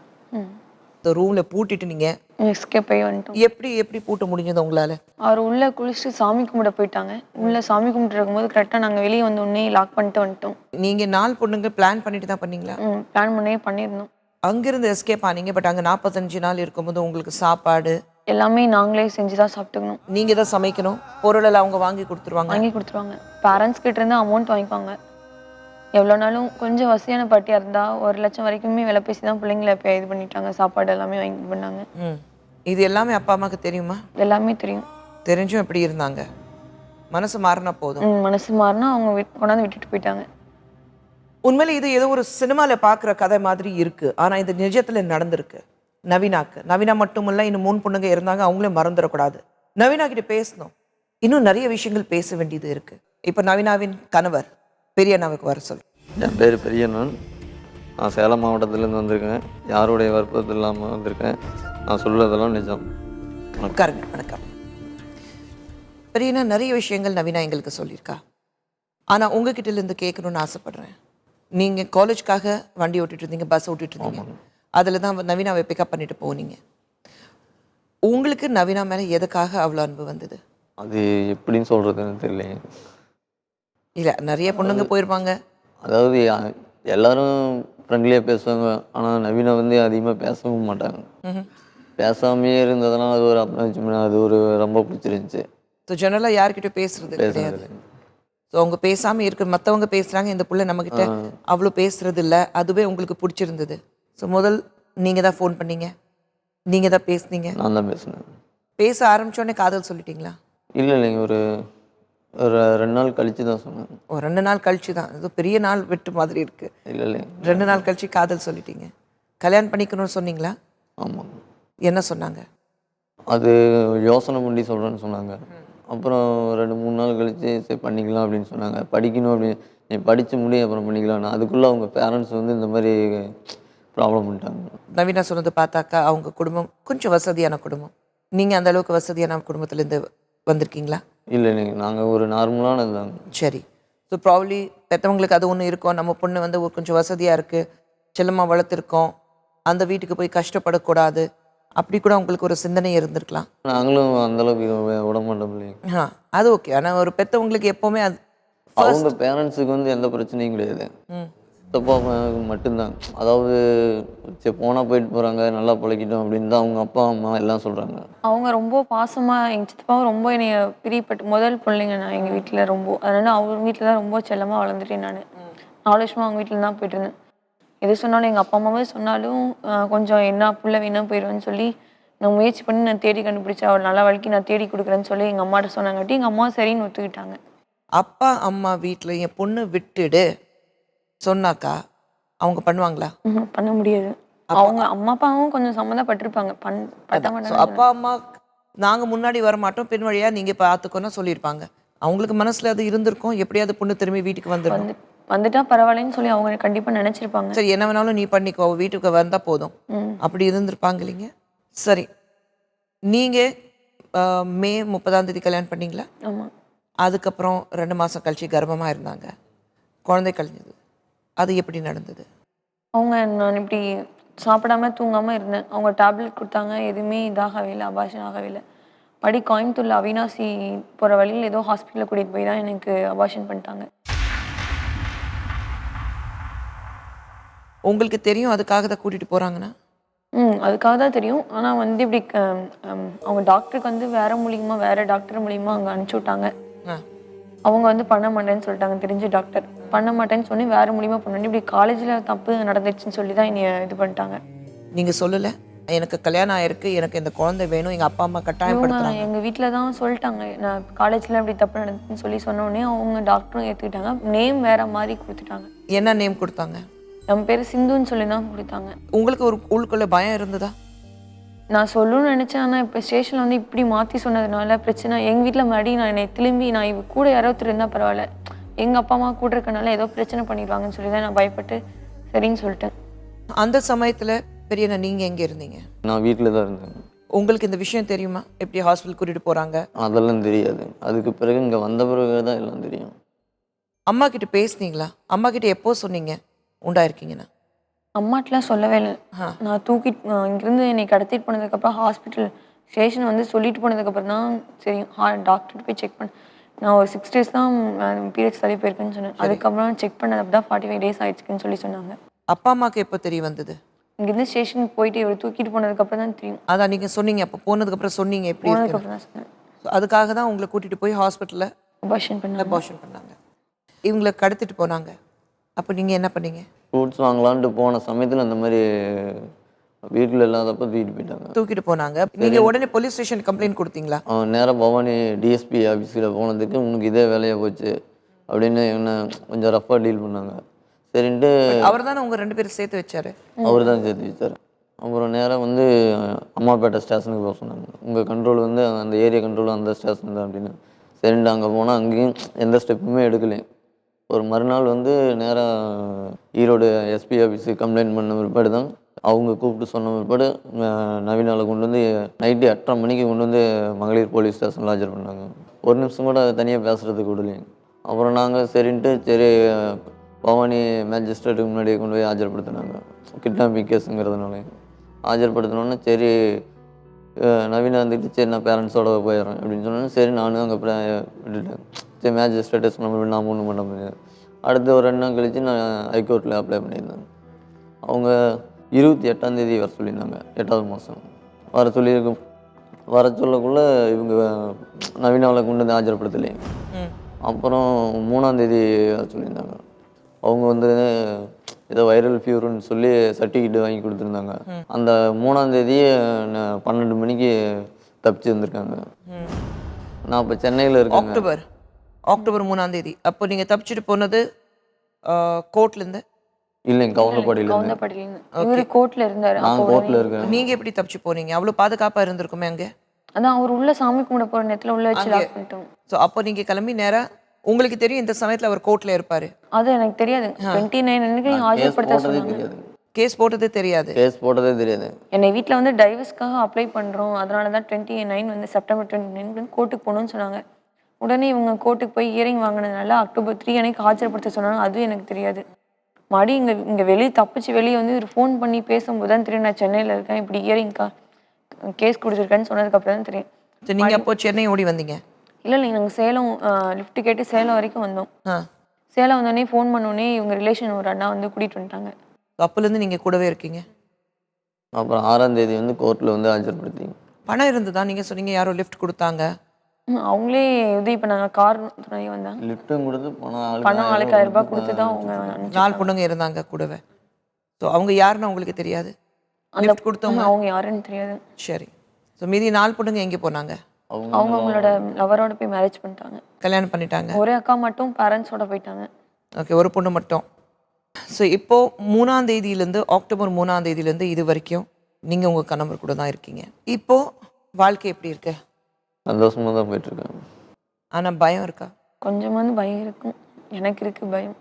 இந்த ரூமில் பூட்டிட்டு நீங்கள் எஸ்கேப் ஆகி வந்துட்டோம். எப்படி பூட்ட முடிஞ்சது உங்களால்? அவர் உள்ளே குளிச்சுட்டு சாமி கும்பிட போயிட்டாங்க. உள்ளே சாமி கும்பிட்டு இருக்கும்போது கரெக்டாக நாங்கள் வெளியே வந்து உடனே லாக் பண்ணிட்டு வந்துட்டோம். நீங்கள் 4 பொண்ணுங்க பிளான் பண்ணிட்டு தான் பண்ணீங்களா? பிளான் பண்ணே பண்ணியிருந்தோம். அங்கிருந்து எஸ்கேப் ஆனீங்க, பட் அங்கே 45 நாள் இருக்கும்போது உங்களுக்கு சாப்பாடு எல்லாமே நாங்களே செஞ்சு தான் சாப்பிட்டுக்கணும். நீங்கள் தான் சமைக்கணும், பொருளெல்லாம் அவங்க வாங்கி கொடுத்துருவாங்க? வாங்கி கொடுத்துருவாங்க. பேரண்ட்ஸ் கிட்ட இருந்து அமௌண்ட் வாங்கிப்பாங்க. எவ்வளோ நாளும் கொஞ்சம் வசதியான பாட்டியாக இருந்தால் 1 லட்சம் வரைக்குமே விலை பேசி தான் பிள்ளைங்களை இப்போ இது பண்ணிட்டாங்க, சாப்பாடு எல்லாமே வாங்கி பண்ணாங்க. இது எல்லாமே அப்பா அம்மாவுக்கு தெரியுமா? எல்லாமே தெரியும். தெரிஞ்சும் எப்படி இருந்தாங்க? மனசு மாறினா போதும். மனசு மாறினா அவங்க கொண்டாந்து விட்டுட்டு போயிட்டாங்க. உண்மையிலே இது ஏதோ ஒரு சினிமாவில் பார்க்குற கதை மாதிரி இருக்கு, ஆனால் இது நிஜத்தில் நடந்திருக்கு நவீனாக்கு. நவீனா மட்டும் இல்லை, இன்னும் 3 பொண்ணுங்க இருந்தாங்க, அவங்களே மறந்துடக்கூடாது. நவீனா கிட்ட பேசணும், இன்னும் நிறைய விஷயங்கள் பேச வேண்டியது இருக்கு. இப்போ நவீனாவின் கணவர் பெரியண்ணாவுக்கு வர சொல்லு. என் பேர் பெரியண்ணன். நான் சேலம் மாவட்டத்திலேருந்து வந்திருக்கேன். யாருடைய வற்புறுத்தல் இல்லாமல் வந்திருக்கேன். நான் சொல்கிறதெல்லாம் நிஜம். உட்காருங்க. வணக்கம். பெரியண்ணா, நிறைய விஷயங்கள் நவீனா எங்களுக்கு சொல்லியிருக்கா, ஆனால் உங்ககிட்டலேருந்து கேட்கணுன்னு ஆசைப்படுறேன். நீங்கள் காலேஜ்க்காக வண்டி ஓட்டிட்டு இருந்தீங்க, பஸ் ஓட்டிட்டு இருந்தீங்க, அதில் தான் நவீனாவை பிக்கப் பண்ணிட்டு போனீங்க. உங்களுக்கு நவீனா மேலே எதுக்காக அவ்வளோ அன்பு வந்தது? அது எப்படின்னு சொல்கிறதுன்னு தெரியல. இல்லை, நிறைய பொண்ணுங்க போயிருப்பாங்க. அதாவது எல்லாரும் ஃப்ரெண்ட்லியாக பேசுவாங்க, ஆனால் நவீனா வந்து அதிகமாக பேசவும் மாட்டாங்க. பேசாமையே இருந்ததெல்லாம் அது ஒரு அப்னாச்சுமே, அது ஒரு ரொம்ப பிடிச்சிருந்துச்சு. ஸோ ஜெனரலாக யார்கிட்ட பேசுறது கிடையாது. ஸோ அவங்க பேசாமல் இருக்கிற, மற்றவங்க பேசுகிறாங்க, இந்த பிள்ளை நம்மக்கிட்ட அவ்வளோ பேசுறது இல்லை, அதுவே உங்களுக்கு பிடிச்சிருந்தது. ஸோ முதல் நீங்கள் தான் ஃபோன் பண்ணீங்க, நீங்கள் தான் பேசுனீங்க? நான் தான் பேசினேன். பேச ஆரம்பித்தோடனே காதல் சொல்லிட்டீங்களா? இல்லைங்க, ஒரு 2 நாள் கழிச்சு தான் சொன்னேன். 2 நாள் கழிச்சு தான்? இது பெரிய நாள் விட்டு மாதிரி இருக்குது. இல்லை 2 நாள் கழிச்சு காதல் சொல்லிட்டீங்க. கல்யாணம் பண்ணிக்கணும்னு சொன்னீங்களா? ஆமாம். என்ன சொன்னாங்க? அது யோசனை பண்ணி சொல்கிறேன்னு சொன்னாங்க. அப்புறம் 2-3 நாள் கழிச்சு சரி பண்ணிக்கலாம் அப்படின்னு சொன்னாங்க. படிக்கணும் அப்படின்னு, நீ படித்து முடியும் அப்புறம் பண்ணிக்கலாம். அதுக்குள்ளே அவங்க பேரண்ட்ஸ் வந்து இந்த மாதிரி ப்ராப்ளம் பண்ணிட்டாங்க. நவீனா சொன்னது பார்த்தாக்கா அவங்க குடும்பம் கொஞ்சம் வசதியான குடும்பம். நீங்கள் அந்த அளவுக்கு வசதியான குடும்பத்துலேருந்து வந்திருக்கீங்களா? இல்லைங்க, நாங்கள் ஒரு நார்மலான இதுதாங்க. சரி. ஸோ ப்ராப்ளி பெற்றவங்களுக்கு அது ஒன்று இருக்கும், நம்ம பொண்ணு வந்து கொஞ்சம் வசதியாக இருக்குது, செல்லமாக வளர்த்துருக்கோம், அந்த வீட்டுக்கு போய் கஷ்டப்படக்கூடாது, அப்படி கூட உங்களுக்கு ஒரு சிந்தனை இருந்திருக்கலாம். நாங்களும் அந்தளவுக்கு விட மாட்டோம் இல்லைங்க. அது ஓகே. ஆனால் ஒரு பெற்றவங்களுக்கு எப்போவுமே அது அவங்க பேரண்ட்ஸுக்கு வந்து எந்த பிரச்சனையும் கிடையாது. சித்தப்பா மட்டும்தான். அதாவது சரி போனால் போயிட்டு போகிறாங்க, நல்லா பிழைக்கிட்டோம் அப்படின்னு தான் அவங்க அப்பா அம்மா எல்லாம் சொல்கிறாங்க. அவங்க ரொம்ப பாசமா எங்க சித்தப்பாவும் ரொம்ப என்னைய பிரியப்பட்டு முதல் பிள்ளைங்க நான் எங்க வீட்ல ரொம்ப. அதனால அவங்க வீட்ல தான் ரொம்ப செல்லமா வளர்ந்துட்டேன் நானு. 4 வருஷமா அவங்க வீட்ல தான் போயிட்டு இருந்தேன். எது சொன்னாலும் எங்க அப்பா அம்மாவே சொன்னாலும் கொஞ்சம் என்ன புள்ள வீணா போயிடுவேன்னு சொல்லி நான் முயற்சி பண்ணி நான் தேடி கண்டுபிடிச்சு அவள் நல்ல வழிக்கு நான் தேடி கொடுக்குறேன்னு சொல்லி எங்க அம்மாட்ட சொன்னாங்காட்டி எங்க அம்மா சரின்னு ஒத்துக்கிட்டாங்க. அப்பா அம்மா வீட்டில் என் பொண்ணு விட்டுடு சொன்னாக்கா அவங்க பண்ணுவாங்களா? பண்ண முடியாது. அவங்க அம்மா அப்பாவும் கொஞ்சம் சம்மந்தப்பட்டிருப்பாங்க. பட்ட ஸோ மாட்டாங்க. அப்பா அம்மா நாங்கள் முன்னாடி வர மாட்டோம், பெண் வழியாக நீங்கள் பார்த்துக்கோன்னு சொல்லியிருப்பாங்க. அவங்களுக்கு மனசில் அது இருந்திருக்கும், எப்படியாவது பொண்ணு திரும்பி வீட்டுக்கு வந்துடும். வந்துட்டா பரவாயில்லைன்னு சொல்லி அவங்க கண்டிப்பா நினைச்சிருப்பாங்க. சரி என்ன வேணாலும் நீ பண்ணிக்கோ, வீட்டுக்கு வந்தால் போதும் அப்படி இருந்திருப்பாங்க இல்லைங்க. சரி, நீங்கள் மே 30ஆம் தேதி கல்யாணம் பண்ணீங்களா? ஆமா. அதுக்கப்புறம் 2 மாதம் கழிச்சு கர்ப்பமாக இருந்தாங்க, குழந்தை கழிஞ்சது. அது எப்படி நடந்தது? அவங்க நான் இப்படி சாப்பிடாம தூங்காம இருந்தேன். அவங்க டேப்லெட் கொடுத்தாங்க, எதுவுமே இதாகவே இல்லை, அபாஷன் ஆகவே இல்லை. கோயம்புத்தூர்ல அவினாசி போற வழியில் ஏதோ ஹாஸ்பிட்டலில் கூட்டிட்டு போய் தான் எனக்கு அபாஷன் பண்ணிட்டாங்க. உங்களுக்கு தெரியும் அதுக்காக தான் கூட்டிகிட்டு போகிறாங்கன்னா? அதுக்காக தான் தெரியும். ஆனா வந்து இப்படி அவங்க டாக்டருக்கு வந்து வேற டாக்டர் மூலியமா அங்க அனுப்பிச்சு விட்டாங்க. அவங்க வந்து பண்ண மாட்டேன்னு சொல்லிட்டாங்க, தெரிஞ்ச டாக்டர். பண்ண மாட்டேன்னு சொல்லி வேற மூலியமா பண்ணணும். இப்படி காலேஜ்ல தப்பு நடந்துச்சுன்னு சொல்லி தான் என்னைய இது பண்ணிட்டாங்க. நீங்க சொல்லல எனக்கு கல்யாணம் ஆயிருக்கு, எனக்கு இந்த குழந்தை வேணும், எங்க அப்பா அம்மா கட்டாயப்படுத்துறாங்க? எங்க வீட்டில் தான் சொல்லிட்டாங்க, நான் காலேஜ்ல இப்படி தப்பு நடந்துச்சுன்னு சொல்லி சொன்ன உடனே அவங்க டாக்டரும் ஏத்துக்கிட்டாங்க. நேம் வேற மாதிரி கொடுத்துட்டாங்க. என்ன நேம் கொடுத்தாங்க? நம்ம பேர் சிந்துன்னு சொல்லி தான் கொடுத்தாங்க. உங்களுக்கு ஒரு உள்ளுக்குள்ள பயம் இருந்ததா? நான் சொல்லணும்னு நினைச்சேன். ஆனால் இப்போ ஸ்டேஷனில் வந்து இப்படி மாற்றி சொன்னதுனால பிரச்சனை. எங்கள் வீட்டில் முன்னாடி நான் என்னை திரும்பி நான் இவ கூட யாராவது இருந்தால் பரவாயில்ல, எங்கள் அப்பா அம்மா கூட இருக்கனால ஏதோ பிரச்சனை பண்ணிடுவாங்கன்னு சொல்லி தான் நான் பயப்பட்டு சரின்னு சொல்லிட்டேன். அந்த சமயத்தில் பெரியண்ணா நீங்கள் எங்கே இருந்தீங்க? நான் வீட்டில் தான் இருந்தேன். உங்களுக்கு இந்த விஷயம் தெரியுமா, எப்படி ஹாஸ்பிட்டல் கூட்டிகிட்டு போகிறாங்க? அதெல்லாம் தெரியாது. அதுக்கு பிறகு இங்கே வந்த பிறகு தான் எல்லாம் தெரியும். அம்மா கிட்ட பேசுனீங்களா? அம்மா கிட்ட எப்போ சொன்னீங்க உண்டாயிருக்கீங்கண்ணா? அம்மாட்டெலாம் சொல்லவே இல்லை. நான் தூக்கிட்டு இங்கேருந்து என்னை கடத்திட்டு போனதுக்கப்புறம் ஹாஸ்பிட்டல் ஸ்டேஷன் வந்து சொல்லிட்டு போனதுக்கப்புறம் தான் தெரியும். டாக்டர்கிட்ட போய் செக் பண்ண நான் ஒரு 6 days தான் பீரியட்ஸ் தள்ளி போயிருக்குன்னு சொன்னேன். அதுக்கப்புறம் செக் பண்ணது அப்படி தான் 45 days ஆயிடுச்சுன்னு சொல்லி சொன்னாங்க. அப்பா அம்மாவுக்கு எப்போ தெரிய வந்தது? இங்கேருந்து ஸ்டேஷனுக்கு போயிட்டு இவர் தூக்கிட்டு போனதுக்கப்புறம் தான் தெரியும். அதான் நீங்கள் சொன்னீங்க, அப்போ போனதுக்கப்புறம் சொன்னீங்க எப்படி இருக்கு? போனதுக்கப்புறம் தான் சொன்னேன். அதுக்காக தான் உங்களை கூட்டிகிட்டு போய் ஹாஸ்பிட்டலில் அபார்ஷன் பண்ணாங்க. இவங்களை கடத்திட்டு போனாங்க. அப்போ நீங்கள் என்ன பண்ணீங்க? ஃப்ரூட்ஸ் வாங்கலான்ட்டு போன சமயத்தில் அந்த மாதிரி வீட்டில் இல்லாதப்போ தூக்கிட்டு போனாங்க. நீங்கள் உடனே போலீஸ் ஸ்டேஷன் கம்ப்ளைண்ட் கொடுத்தீங்களா? நேராக பவானி டிஎஸ்பி ஆஃபீஸில் போனதுக்கு உனக்கு இதே வேலையாக போச்சு அப்படின்னு என்ன கொஞ்சம் ரஃபாக டீல் பண்ணாங்க. சரின்ட்டு அவர் தானே உங்கள் 2 பேரும் சேர்த்து வச்சாரு? அவர் தான் சேர்த்து வச்சார். அப்புறம் நேராக வந்து அம்மாப்பேட்டை ஸ்டேஷனுக்கு போக சொன்னாங்க. உங்கள் கண்ட்ரோல் வந்து அந்த ஏரியா கண்ட்ரோல் அந்த ஸ்டேஷன் தான் அப்படின்னு. சரின்ட்டு அங்கே போனால் அங்கேயும் எந்த ஸ்டெப்புமே எடுக்கலை. ஒரு மறுநாள் வந்து நேராக ஈரோடு எஸ்பி ஆஃபீஸுக்கு கம்ப்ளைண்ட் பண்ண பிற்பாடு தான் அவங்க கூப்பிட்டு சொன்ன பிற்பாடு நவீனாவை கொண்டு வந்து நைட்டு 8:30 மணிக்கு கொண்டு வந்து மகளிர் போலீஸ் ஸ்டேஷனில் ஆஜர் பண்ணாங்க. ஒரு நிமிஷம் கூட தனியாக பேசுகிறதுக்கு விடலைங்க. அப்புறம் நாங்கள் சரின்ட்டு சரி பவானி மேஜிஸ்ட்ரேட்டுக்கு முன்னாடியே கொண்டு போய் ஆஜர்படுத்தினாங்க. கிட்னாப்பிங் கேஸுங்கிறதுனால ஆஜர்படுத்தினோன்னே சரி நவீனா வந்துட்டு சரி நான் பேரண்ட்ஸோட போயிடுறேன் அப்படின்னு சொன்னோன்னே சரி நானும் அங்கே விட்டுட்டேன். சரி மேஜிஸ்ட்ரேட்டஸ் நம்ம நாம் ஒன்றும் பண்ண முடியாது. அடுத்து ஒரு 2 நாள் கழித்து நான் ஹைகோர்ட்டில் அப்ளை பண்ணியிருந்தேன். அவங்க 28ஆம் தேதி வர சொல்லியிருந்தாங்க, 8வது மாதம் வர சொல்லக்குள்ளே இவங்க நவீனாவில் கொண்டு வந்து ஆஜர்படுத்தலை. அப்புறம் 3ஆம் தேதி வர சொல்லியிருந்தாங்க. அவங்க வந்து ஏதோ வைரல் ஃபீவர்னு சொல்லி சர்டிஃபிகேட் வாங்கி கொடுத்துருந்தாங்க. அந்த 3ஆம் தேதி 12 மணிக்கு தப்பிச்சு வந்திருக்காங்க. நான் இப்போ சென்னையில் இருக்கேன். அக்டோபர் 3ஆம் தேதி. அப்போ நீங்கள் தப்பிச்சுட்டு போனது கோர்ட்லேருந்து? இல்லைங்க, கவுண்டப்பாடியிலேருந்து. கோர்ட்டில் இருந்தார். நான் கோர்ட்டில் இருக்கேன். நீங்கள் எப்படி தப்பிச்சு போனீங்க? அவ்வளோ பாதுகாப்பாக இருந்திருக்குமே அங்கே? அதான் அவர் உள்ள சாமி கும்பிட போகிற நேரத்தில் உள்ள வச்சு லாக் பண்ணிட்டோம். ஸோ அப்போ நீங்கள் கிளம்பி நேராக உங்களுக்கு தெரியும் இந்த சமயத்தில் அவர் கோர்ட்டில் இருப்பார்? அது எனக்கு தெரியாது. 29 அன்னைக்கு ஆஜர்படுத்த சொன்னாங்க. கேஸ் போட்டதே தெரியாது. என்னை வீட்டில் வந்து டைவர்ஸ்க்காக அப்ளை பண்ணுறோம், அதனால தான் 29 வந்து செப்டம்பர் 29 கோர்ட்டுக்கு போகணும்னு சொன்னாங்க. உடனே இவங்க கோர்ட்டுக்கு போய் இயரிங் வாங்கினதுனால அக்டோபர் 3 அன்னைக்கு ஆஜர்படுத்த சொன்னாங்க. அதுவும் எனக்கு தெரியாது. மறுபடியும் இங்கே வெளியே தப்பிச்சு வெளியே வந்து ஒரு ஃபோன் பண்ணி பேசும்போது தான் தெரியும் நான் சென்னையில் இருக்கேன், இப்படி இயரிங்க்கா கேஸ் கொடுத்துருக்கேன்னு சொன்னதுக்கப்புறம் தான் தெரியும். நீங்கள் அப்போ சென்னை ஓடி வந்தீங்க? இல்லை நாங்கள் சேலம் லிஃப்ட் கேட்டு சேலம் வரைக்கும் வந்தோம். சேலம் வந்தோடனே ஃபோன் பண்ணோடனே இவங்க ரிலேஷன் ஒரு அண்ணா வந்து கூட்டிகிட்டு வந்துட்டாங்க. அப்போலேருந்து நீங்கள் கூடவே இருக்கீங்க. அப்புறம் 6ஆம் தேதி வந்து கோர்ட்டில் வந்து ஆஜர்படுத்திங்க. பணம் இருந்ததா? நீங்கள் சொன்னீங்க யாரோ லிஃப்ட் கொடுத்தாங்க. அவங்களே உதவி பண்ணாங்க. கார் துணை வந்தாங்க. லிஃப்ட்டும் கொடுத்து பணம் ஆளுக்கு 1000 ரூபாய் கொடுத்து தான் அவங்க 4 பொண்ணுங்க இருந்தாங்க கூடவே. ஸோ அவங்க யாருன்னு உங்களுக்கு தெரியாது? அந்த லிஃப்ட் கொடுத்தவங்க அவங்க யாருன்னு தெரியாது. சரி. ஸோ மீதி 4 பொண்ணுங்க எங்கே போனாங்க? அவங்க அவங்களோட லவரோட போய் மேரேஜ் பண்ணிட்டாங்க. கல்யாணம் பண்ணிட்டாங்க. ஒரே அக்கா மட்டும் பேரண்ட்ஸோட போயிட்டாங்க. ஓகே, ஒரு பொண்ணு மட்டும். ஸோ இப்போ 3ஆம் தேதியிலேருந்து அக்டோபர் 3ஆம் தேதியிலேருந்து இது வரைக்கும் நீங்கள் உங்கள் கணவர் கூட தான் இருக்கீங்க. இப்போ வாழ்க்கை எப்படி இருக்கு? சந்தோஷமாக தான் போயிட்டுருக்காங்க. ஆனால் பயம் இருக்கா? கொஞ்சமாவது பயம் இருக்கும். எனக்கு இருக்கு பயம்.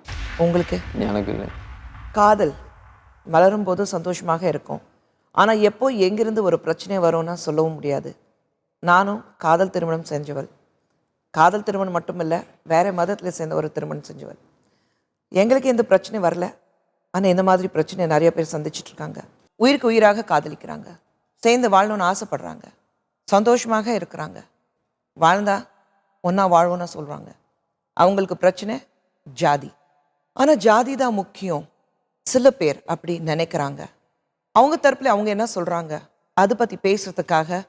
உங்களுக்கு? எனக்கு இல்லை. காதல் மலரும் போது சந்தோஷமாக இருக்கும். ஆனால் எப்போ எங்கிருந்து ஒரு பிரச்சனை வரும்னா சொல்லவும் முடியாது. நானும் காதல் திருமணம் செஞ்சவள். காதல் திருமணம் மட்டும் இல்லை, வேற மதத்தில் சேர்ந்த ஒரு திருமணம் செஞ்சவள். எங்களுக்கு எந்த பிரச்சனை வரல. ஆனால் இந்த மாதிரி பிரச்சனை நிறைய பேர் சந்திச்சுட்டு இருக்காங்க. உயிருக்கு உயிராக காதலிக்கிறாங்க, சேர்ந்து வாழணும்னு ஆசைப்படுறாங்க, சந்தோஷமாக இருக்கிறாங்க, வாழ்ந்தா ஒன்றா வாழ்வோன்னு சொல்கிறாங்க. அவங்களுக்கு பிரச்சனை ஜாதி. ஆனால் ஜாதி தான் முக்கியம் சில பேர் அப்படி நினைக்கிறாங்க. அவங்க தரப்புல அவங்க என்ன சொல்கிறாங்க அதை பற்றி பேசுறதுக்காக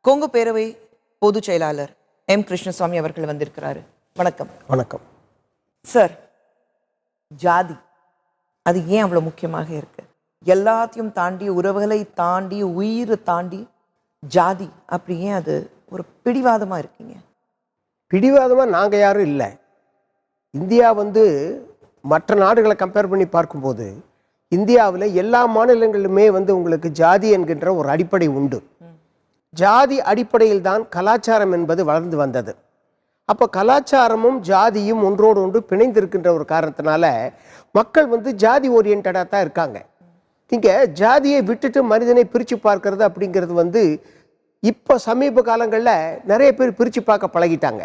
கொங்கு பேரவை பொதுச் செயலாளர் எம் கிருஷ்ணசாமி அவர்கள் வந்திருக்கிறாரு. வணக்கம். வணக்கம் சார். ஜாதி அது ஏன் அவ்வளோ முக்கியமாக இருக்கு? எல்லாத்தையும் தாண்டி, உறவுகளை தாண்டி, உயிரை தாண்டி ஜாதி அப்படி ஏன் அது ஒரு பிடிவாதமாக இருக்கீங்க? பிடிவாதமாக நாங்கள் யாரும் இல்லை. இந்தியா வந்து மற்ற நாடுகளை கம்பேர் பண்ணி பார்க்கும்போது இந்தியாவில் எல்லா மாநிலங்களிலுமே வந்து உங்களுக்கு ஜாதி என்கின்ற ஒரு அடிப்படை உண்டு. ஜாதி அடிப்படையில் தான் கலாச்சாரம் என்பது வளர்ந்து வந்தது. அப்போ கலாச்சாரமும் ஜாதியும் ஒன்றோடு ஒன்று பிணைந்திருக்கின்ற ஒரு காரணத்தினால மக்கள் வந்து ஜாதி ஓரியன்டாக தான் இருக்காங்க. இங்கே ஜாதியை விட்டுட்டு மனிதனை பிரித்து பார்க்கறது அப்படிங்கிறது வந்து இப்போ சமீப காலங்களில் நிறைய பேர் பிரித்து பார்க்க பழகிட்டாங்க.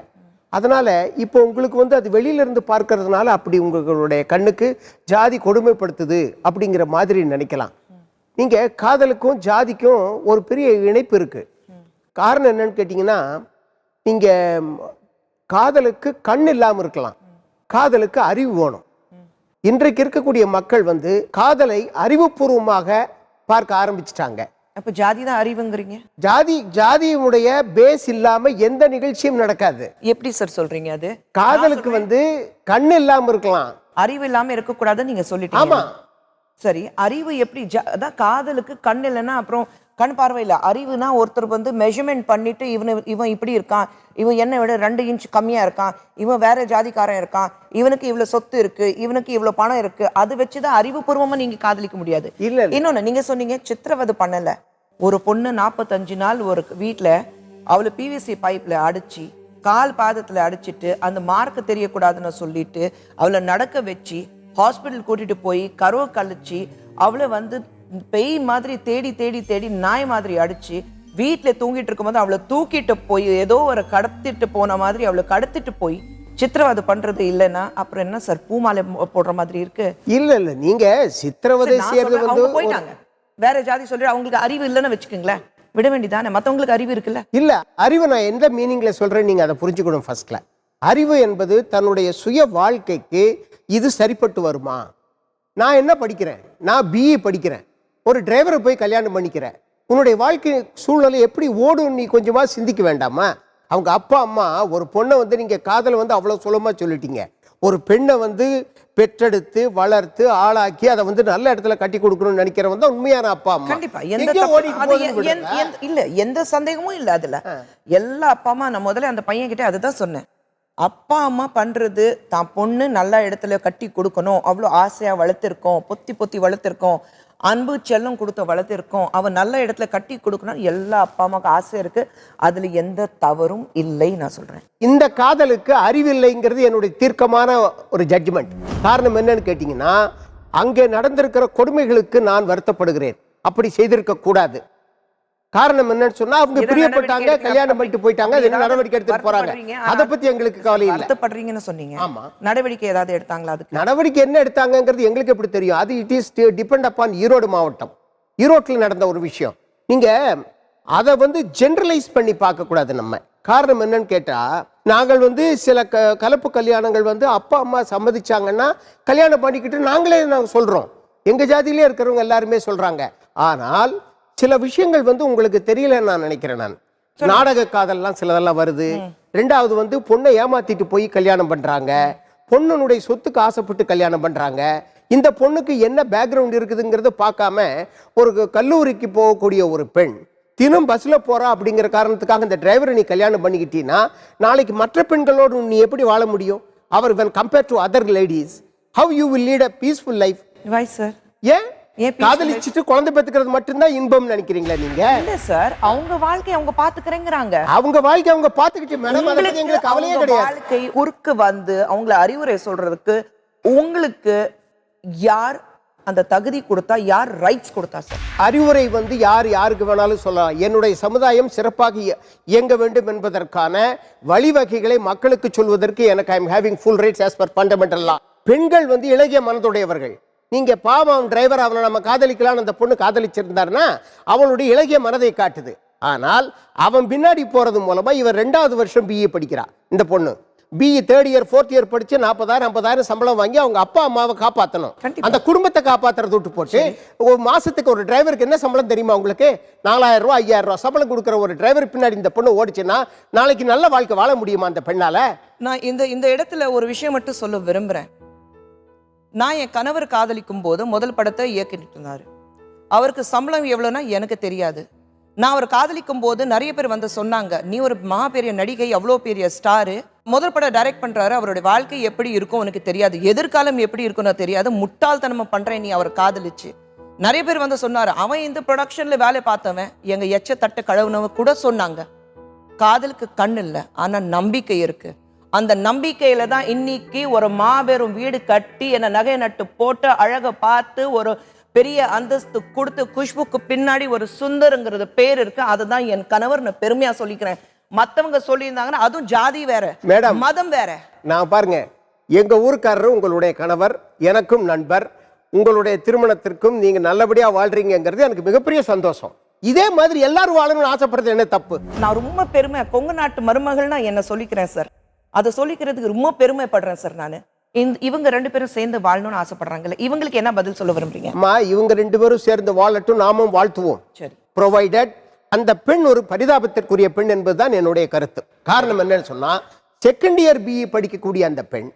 அதனால் இப்போ உங்களுக்கு வந்து அது வெளியிலேருந்து பார்க்கறதுனால அப்படி உங்களுடைய கண்ணுக்கு ஜாதி கொடுமைப்படுத்துது அப்படிங்கிற மாதிரி நினைக்கலாம். நீங்கள் காதலுக்கும் ஜாதிக்கும் ஒரு பெரிய இணைப்பு இருக்குது. காரணம் என்னன்னு கேட்டிங்கன்னா, நீங்கள் காதலுக்கு கண் இல்லாமல் இருக்கலாம், காதலுக்கு அறிவு வேணும். இன்றைக்கு இருக்கக்கூடிய மக்கள் வந்து காதலை அறிவுபூர்வமாக பார்க்க ஆரம்பிச்சிட்டாங்க. அப்போ ஜாதி தான் அறிவுங்கிறீங்க? ஜாதியுடைய பேஸ் இல்லாம எந்த நிகழ்ச்சியும் நடக்காது. எப்படி சார் சொல்றீங்க? அது காதலுக்கு வந்து கண் இல்லாம இருக்கலாம், அறிவு இல்லாம இருக்கக்கூடாதுன்னு நீங்க சொல்லிட்டீங்க. ஆமா சரி, அறிவு எப்படி? அதான் காதலுக்கு கண் இல்லைன்னா அப்புறம் கண் பார்வை இல்லை. அறிவுனா ஒருத்தர் வந்து மெஷர்மெண்ட் பண்ணிட்டு இவன் இப்படி இருக்கான், இவன் என்னை விட 2 இன்ச் கம்மியா இருக்கான், இவன் வேற ஜாதிக்காரன் இருக்கான், இவனுக்கு இவ்வளவு சொத்து இருக்கு, இவனுக்கு இவ்வளவு பணம் இருக்கு, அது வச்சுதான் அறிவுபூர்வமா நீங்க காதலிக்க முடியாது. இல்ல இன்னொன்னு நீங்க சொன்னீங்க சித்திரவதை பண்ணல. ஒரு பொண்ணு 45 நாள் ஒரு வீட்டுல அவளை பிவிசி பைப்ல அடிச்சு கால் பாதத்துல அடிச்சிட்டு அந்த மார்க்கு தெரியக்கூடாதுன்னு சொல்லிட்டு அவளை நடக்க வச்சு ஹாஸ்பிட்டல் கூட்டிட்டு போய் கருவை கழிச்சு அவளை வந்து பேய் மாதிரி தேடி தேடி தேடி நாய் மாதிரி அடிச்சு வீட்டுல தூங்கிட்டு இருக்கும்போது அவளை தூக்கிட்டு போய் ஏதோ ஒரு கடத்திட்டு போன மாதிரி அவளை கடத்திட்டு போய் சித்திரவதை பண்றது இல்லைன்னா அப்புறம் என்ன சார் பூமாலை போடுற மாதிரி இருக்கு? இல்ல நீங்க சித்திரவதை செய்யறது வந்து போயிட்டாங்க வேற ஜாதி சொல்லி அவங்களுக்கு அறிவு இல்லைன்னு வச்சுக்கோங்களேன், விட வேண்டியதானே? மற்றவங்களுக்கு அறிவு இருக்குல்ல? இல்ல, அறிவு நான் எந்த மீனிங்ல சொல்றேன் நீங்க அதை புரிஞ்சுக்கணும். ஃபர்ஸ்ட்ல அறிவு என்பது தன்னுடைய சுய வாழ்க்கைக்கு இது சரிப்பட்டு வருமா? நான் என்ன படிக்கிறேன்? நான் பிஇ படிக்கிறேன், ஒரு டிரைவரை போய் கல்யாணம் பண்ணிக்கிறேன், உன்னுடைய வாழ்க்கை சூழ்நிலை எப்படி ஓடும் நீ கொஞ்சமா சிந்திக்க வேண்டாமா? அவங்க அப்பா அம்மா ஒரு பொண்ணை வந்து நீங்க காதல் வந்து அவ்வளவு சுலமா சொல்லிட்டீங்க. ஒரு பெண்ணை வந்து பெற்றெடுத்து வளர்த்து ஆளாக்கி அதை வந்து நல்ல இடத்துல கட்டி கொடுக்கணும்னு நினைக்கிறவன் தான் உண்மையான அப்பா அம்மா. கண்டிப்பா இல்ல, எந்த சந்தேகமும் இல்ல. அதுல எல்லா அப்பா அம்மா, நான் முதல்ல அந்த பையன் கிட்ட அதுதான் சொன்னேன். அப்பா அம்மா பண்றது தான் பொண்ணு நல்ல இடத்துல கட்டி கொடுக்கணும், அவ்வளோ ஆசையா வளர்த்திருக்கோம், பொத்தி பொத்தி வளர்த்திருக்கோம், அன்பு செல்லம் கொடுத்து வளர்த்திருக்கோம், அவன் நல்ல இடத்துல கட்டி கொடுக்கணும் எல்லா அப்பா அம்மாவுக்கு ஆசை இருக்கு. அதுல எந்த தவறும் இல்லை நான் சொல்றேன். இந்த காதலுக்கு அறிவில்லைங்கிறது என்னுடைய தீர்க்கமான ஒரு ஜட்ஜ்மெண்ட். காரணம் என்னன்னு கேட்டீங்கன்னா, அங்கே நடந்திருக்கிற கொடுமைகளுக்கு நான் வருத்தப்படுகிறேன். அப்படி செய்திருக்க கூடாது. காரணம் என்னன்னு சொன்னா அவங்க பிரியப்பட்டாங்க, கல்யாணம் பண்ணிட்டு போயிட்டாங்க, என்ன நடவடிக்கை எடுத்துட்டு போறாங்க, அதை பத்தி எங்களுக்கு கவலை இல்லை. வருத்தப்படுறீங்கன்னு சொன்னீங்க. ஆமா, நடவடிக்கை ஏதாவது எடுத்தாங்களா? அதுக்கு நடவடிக்கை என்ன எடுத்தாங்கிறது எங்களுக்கு எப்படி தெரியும்? அது it is depend upon Erode மாவட்டம், ஈரோட்டில் நடந்த ஒரு விஷயம். நீங்க அதை வந்து ஜெனரலைஸ் பண்ணி பார்க்க கூடாது நம்ம. காரணம் என்னன்னு கேட்டா, நாங்கள் வந்து சில கலப்பு கல்யாணங்கள் வந்து அப்பா அம்மா சம்மதிச்சாங்கன்னா கல்யாணம் பண்ணிக்கிட்டு நாங்கள் சொல்றோம். எங்க ஜாதியிலே இருக்கிறவங்க எல்லாருமே சொல்றாங்க. ஆனால் சில விஷயங்கள் வந்து உங்களுக்கு தெரியலன்னு நான் நினைக்கிறேன். நான் நாடக காதல்லாம் சிலதெல்லாம் வருது. ரெண்டாவது வந்து பொண்ணை ஏமாத்திட்டு போய் கல்யாணம் பண்றாங்க. பொண்ணுனுடைய சொத்துக்கு ஆசைப்பட்டு கல்யாணம் பண்றாங்க. இந்த பொண்ணுக்கு என்ன பேக்ரவுண்ட் இருக்குதுங்கிறத பார்க்காம ஒரு கல்லூரிக்கு போகக்கூடிய ஒரு பெண் தினம் பஸ்ல போறா அப்படிங்கிற காரணத்துக்காக இந்த டிரைவரை நீ கல்யாணம் பண்ணிக்கிட்டீங்கன்னா நாளைக்கு மற்ற பெண்களோடு நீ எப்படி வாழ முடியும்? அவர் when compared to other ladies, how you will lead a peaceful life? Why sir? ஏன் காதலிச்சிட்டு குழந்தை பெத்துக்கிறது மட்டும்தான் இன்பம் நினைக்கிறீங்களா நீங்க? இல்ல சார், அவங்க வாழ்க்கையை அவங்க பாத்துக்கறேங்கறாங்க. அவங்க வாழ்க்கை அவங்க பாத்துக்கிட்டு மேடம், அத பத்தி எங்களுக்கு கவலையே கிடையாது. வாழ்க்கை குறுக்கு வந்து அவங்கள அறிவுரை சொல்றதுக்கு உங்களுக்கு யார் அந்த தகுதி கொடுத்தா, யார் ரைட்ஸ் கொடுத்தா சார்? அறிவுரை வந்து யாருக்கு வேணாலும் சொல்லலாம். என்னுடைய சமுதாயம் சிறப்பாக இயங்க வேண்டும் என்பதற்கான வழிவகைகளை மக்களுக்கு சொல்வதற்கு எனக்கு I am having full rights as per fundamental law. பெண்கள் வந்து இளகிய மனதுடையவர்கள். நீங்க பாவம் டிரைவர் அவனை நம்ம காதலிக்கலாம் அந்த பொண்ணு காதலிச்சிருந்தாருன்னா அவளுடைய இளகிய மனதை காட்டுது. ஆனால் அவன் பின்னாடி போறது மூலமா இவர் 2வது வருஷம் பிஇ படிக்கிறான். இந்த பொண்ணு BE 3rd year 4th year படிச்சு 40,000 50,000 சம்பளம் வாங்கி அவங்க அப்பா அம்மாவை காப்பாற்றணும். அந்த குடும்பத்தை காப்பாற்றுறது விட்டு போட்டு ஒரு மாசத்துக்கு ஒரு டிரைவருக்கு என்ன சம்பளம் தெரியுமா உங்களுக்கு? 4,000 ரூபா 5,000 ரூபா சம்பளம் கொடுக்குற ஒரு டிரைவர் பின்னாடி இந்த பொண்ணு ஓடிச்சுன்னா நாளைக்கு நல்ல வாழ்க்கை வாழ முடியுமா அந்த பெண்ணால? நான் இந்த இடத்துல ஒரு விஷயம் மட்டும் சொல்ல விரும்புறேன். நான் என் கணவர் காதலிக்கும் போது முதல் படத்தை இயக்கிட்டு இருந்தாரு. அவருக்கு சம்பளம் எவ்வளோன்னா எனக்கு தெரியாது. நான் அவர் காதலிக்கும் போது நிறைய பேர் வந்து சொன்னாங்க, நீ ஒரு மகா பெரிய நடிகை, அவ்வளோ பெரிய ஸ்டாரு, முதல் படம் டைரக்ட் பண்றாரு, அவருடைய வாழ்க்கை எப்படி இருக்கும் உனக்கு தெரியாது, எதிர்காலம் எப்படி இருக்கும்னு தெரியாது, முட்டாள்தனமா பண்றேன் நீ அவர் காதலிச்சு. நிறைய பேர் வந்து சொன்னாரு, அவன் இந்த ப்ரொடக்ஷன்ல வேலை பார்த்தவன், எங்க எச்ச தட்டு கழுவுனவ கூட சொன்னாங்க. காதலுக்கு கண் இல்லை, ஆனா நம்பிக்கை இருக்கு. அந்த நம்பிக்கையில தான் இன்னைக்கு ஒரு மாபெரும் வீடு கட்டி என்ன நகை நட்டு போட்டு அழக பார்த்து ஒரு பெரிய அந்தஸ்து கொடுத்து குஷ்புக்கு பின்னாடி ஒரு சுந்தருங்கிறது பேர் இருக்கு. அதுதான் என் கணவர், நான் பெருமையா சொல்லிக்கிறேன். மத்தவங்க சொல்லியிருந்தாங்கன்னா அதுவும் ஜாதி வேற, மேடம் மதம் வேற. நான் பாருங்க, எங்க ஊருக்காரரு உங்களுடைய கணவர், எனக்கும் நண்பர், உங்களுடைய திருமணத்திற்கும் நீங்க நல்லபடியா வாழ்றீங்கிறது எனக்கு மிகப்பெரிய சந்தோஷம். இதே மாதிரி எல்லாரும் வாழணும்னு ஆசைப்படுறது என்ன தப்பு? நான் ரொம்ப பெருமை, கொங்கு நாட்டு மருமகள்னா என்ன சொல்லிக்கிறேன் சார். அதை சொல்லிக்கிறதுக்கு ரொம்ப பெருமைப்படுறேன் சார். நான் இவங்க 2 பேரும் சேர்ந்து வாழணும்னு ஆசைப்படுறாங்கல்ல, இவங்களுக்கு என்ன பதில் சொல்ல விரும்புறீங்க? இவங்க 2 பேரும் சேர்ந்து வாழட்டும், நாமும் வாழ்த்துவோம். சரி, ப்ரொவைடட் அந்த பெண் ஒரு பரிதாபத்திற்குரிய பெண் என்பதுதான் என்னுடைய கருத்து. காரணம் என்னன்னு சொன்னா, 2nd இயர் பிஇ படிக்கக்கூடிய அந்த பெண்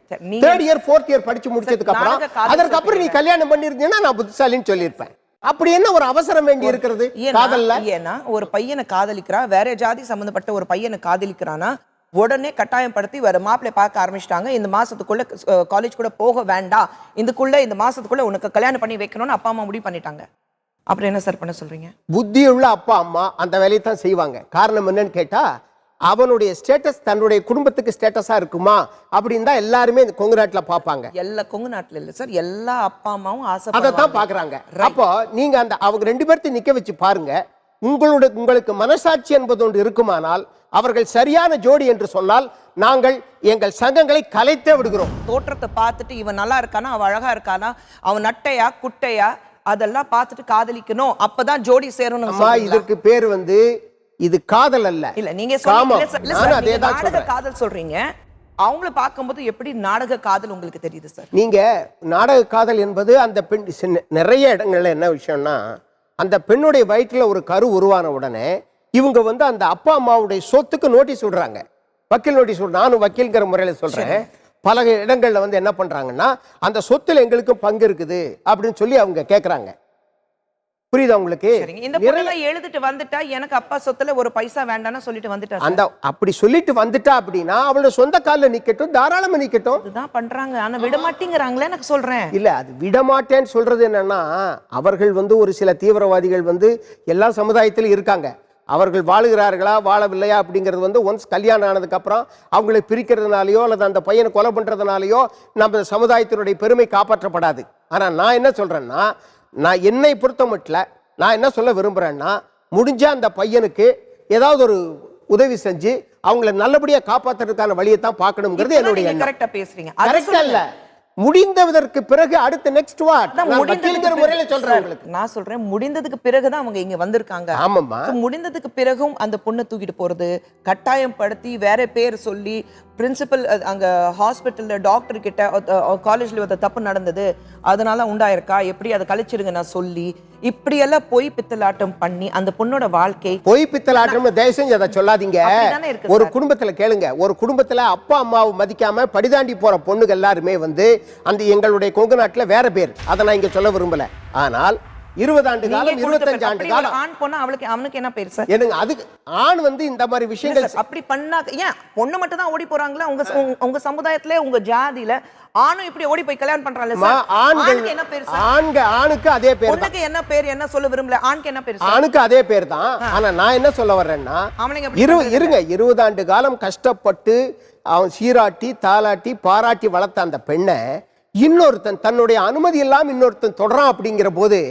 3rd இயர் 4th இயர் படிச்சு முடிச்சதுக்கு அப்புறம் அதற்கப்புறம் நீ கல்யாணம் பண்ணிருந்தீங்கன்னா நான் புத்திசாலின்னு சொல்லியிருப்பேன். அப்படி என்ன ஒரு அவசரம் வேண்டி இருக்கிறது காதல்ல? ஏன்னா ஒரு பையனை காதலிக்கிறா, வேற ஜாதி சம்பந்தப்பட்ட ஒரு பையனை காதலிக்கிறானா உடனே கட்டாயப்படுத்தி வேற மாப்பிள்ளை பார்க்க ஆரம்பிச்சிட்டாங்க. இந்த மாசத்துக்குள்ள காலேஜ் கூட போக வேண்டாம், இந்த மாசத்துக்குள்ள உனக்கு கல்யாணம் பண்ணி வைக்கணும்னு அப்பா அம்மா முடிவு பண்ணிட்டாங்க. அப்புறம் என்ன சார் பண்ண சொல்றீங்க? புத்தியுள்ள அப்பா அம்மா அந்த வேலையை தான் செய்வாங்க. காரணம் என்னன்னு கேட்டா, அவனுடைய ஸ்டேட்டஸ் தன்னுடைய குடும்பத்துக்கு ஸ்டேட்டஸா இருக்குமா அப்படின்னு தான் எல்லாருமே இந்த கொங்கு நாட்டுல பாப்பாங்க. எல்லா கொங்கு நாட்டுல இல்ல சார், எல்லா அப்பா அம்மாவும் அதை தான் பாக்குறாங்க. அப்போ நீங்க அந்த அவங்க 2 பேர்த்தையும் நிக்க வச்சு பாருங்க. உங்களுக்கு மனசாட்சி என்பது ஒன்று இருக்குமானால் அவர்கள் சரியான ஜோடி என்று சொன்னால் நாங்கள் எங்கள் சங்கங்களை கலைத்தே விடுகிறோம். தோற்றத்தை பார்த்துட்டு இவன் நல்லா இருக்கானா, அவன் அழகா இருக்கானா, அவன் நட்டையா குட்டையா அதெல்லாம் பார்த்துட்டு காதலிக்கணும், அப்பதான் ஜோடி சேரணும். இதற்கு பேர் வந்து இது காதல் அல்ல. இல்ல நீங்க நாடக காதல் சொல்றீங்க. அவங்கள பார்க்கும்போது எப்படி நாடக காதல் உங்களுக்கு தெரியுது சார்? நீங்க நாடக காதல் என்பது அந்த பெண் நிறைய இடங்கள்ல என்ன விஷயம்னா, அந்த பெண்ணுடைய வயிற்றுல ஒரு கரு உருவான உடனே இவங்க வந்து அந்த அப்பா அம்மாவுடைய சொத்துக்கு நோட்டீஸ் விடுறாங்க. வக்கீல் நோட்டீஸ் விடுறாங்க. நானும் வக்கீல்ங்கிற முறையில சொல்றேன். பல இடங்கள்ல வந்து என்ன பண்றாங்கன்னா, அந்த சொத்துல எங்களுக்கும் பங்கு இருக்குது அப்படின்னு சொல்லி அவங்க கேட்கறாங்க. புரியுதா உங்களுக்கு? இந்த பொண்ணு எழுதிட்டு வந்துட்டா எனக்கு அப்பா சொத்துல ஒரு பைசா வேண்டாம்னு சொல்லிட்டு வந்துட்டா. அந்த அப்படி சொல்லிட்டு வந்துட்டா அப்படின்னா அவளோட சொந்த காலில் நிக்கட்டும், தாராளமா நிக்கட்டும். இதுதான் பண்றாங்க. ஆனா விட மாட்டேங்கிறாங்களே, எனக்கு சொல்றேன். இல்ல, அது விட மாட்டேன்னு சொல்றது என்னன்னா, அவர்கள் வந்து ஒரு சில தீவிரவாதிகள் வந்து எல்லா சமுதாயத்திலும் இருக்காங்க. அவர்கள் வாழுகிறார்களா வாழவில்லையா அப்படிங்கிறது வந்து ஒன்ஸ் கல்யாணம் ஆனதுக்கு அப்புறம் அவங்களை பிரிக்கிறதுனாலயோ அல்லது அந்த பையனை கொலை பண்றதுனாலயோ நம்ம சமுதாயத்தினுடைய பெருமை காப்பாற்றப்படாது. ஆனா நான் என்ன சொல்றேன்னா, நான் என்னை பொறுத்த மட்டும் நான் என்ன சொல்ல விரும்புறேன்னா, முடிஞ்ச அந்த பையனுக்கு ஏதாவது ஒரு உதவி செஞ்சு அவங்களை நல்லபடியா காப்பாற்றுறதுக்கான வழியை தான் பார்க்கணுங்கிறது என்னுடைய எண்ணம். கரெக்டா பேசுறீங்க. கரெக்டா இல்ல, முடிந்ததற்கு பிறகு அடுத்த நெக்ஸ்ட் வாட் அதான் நான் முடிந்ததுக்கு வக்கீலுங்கிற பிறகு- முறையில சொல்றேன் சார், உங்களுக்கு. நான் சொல்றேன் முடிந்ததுக்கு பிறகுதான் அவங்க இங்க வந்திருக்காங்க. ஆமாம்மா. So, முடிந்ததுக்கு பிறகும் அந்த பொண்ணை தூக்கிட்டு போறது, கட்டாயம் படுத்தி வேற பேர் சொல்லி பிரின்சிபல் அங்க ஹாஸ்பிட்டல்ல டாக்டர் கிட்ட காலேஜ்ல ஒரு தப்பு நடந்தது அதனால உண்டாயிருக்கா எப்படி அதை கழிச்சிருங்க நான் சொல்லி இப்படியெல்லாம் பொய் பித்தலாட்டம் பண்ணி அந்த பொண்ணோட வாழ்க்கை பொய் பித்தலாட்டம் தயவு செஞ்சு அதை சொல்லாதீங்க. அப்படிதானே இருக்கு ஒரு சார். குடும்பத்துல கேளுங்க, ஒரு குடும்பத்துல அப்பா அம்மாவை மதிக்காம படிதாண்டி போற பொண்ணுங்க எல்லாருமே வந்து அந்த எங்களுடைய கொங்கு நாட்டுல வேற பேர், அதை நான் இங்க சொல்ல விரும்பல. ஆனால் 20 ஆண்டு காலம் நீங்க கொடுத்த 25 பேர். ஆண்டு அப்படி காலம் ஒரு ஆண் பொண்ணா அவனுக்கு என்ன பேர் சார்? என்னங்க அதுக்கு ஆண் வந்து இந்த மாதிரி இல்ல விஷயங்கள் சார், அப்படி பண்ணாக்க ஏன் பொண்ணு மட்டும் தான் ஓடி போறாங்களா உங்க சமுதாயத்துல உங்க ஜாதியில ஆணும் இப்படி ஓடி போய் கல்யாணம் பண்றாங்க சார்? ஆணுக்கு என்ன பேர் சார்? ஆணுக்கு அதே பேர் தான். பொண்ணுக்கு என்ன பேர் என்ன சொல்ல விரும்பல, ஆணுக்கு என்ன பேர் சார்? ஆணுக்கு அதே பேர் தான். ஆனா நான் என்ன சொல்ல வர்றேன்னா ஆம்பளைங்க அப்படி பண்றது இருங்க 20 ஆண்டு காலம் கஷ்டப்பட்டு அவன் சீராட்டி தாலாட்டி பாராட்டி வளர்த்த அந்த பெண்ணை இன்னொருத்தன் தன்னுடைய அனுமதி இல்லாம இன்னொருத்தன் தொடரான் அப்படிங்கிற போது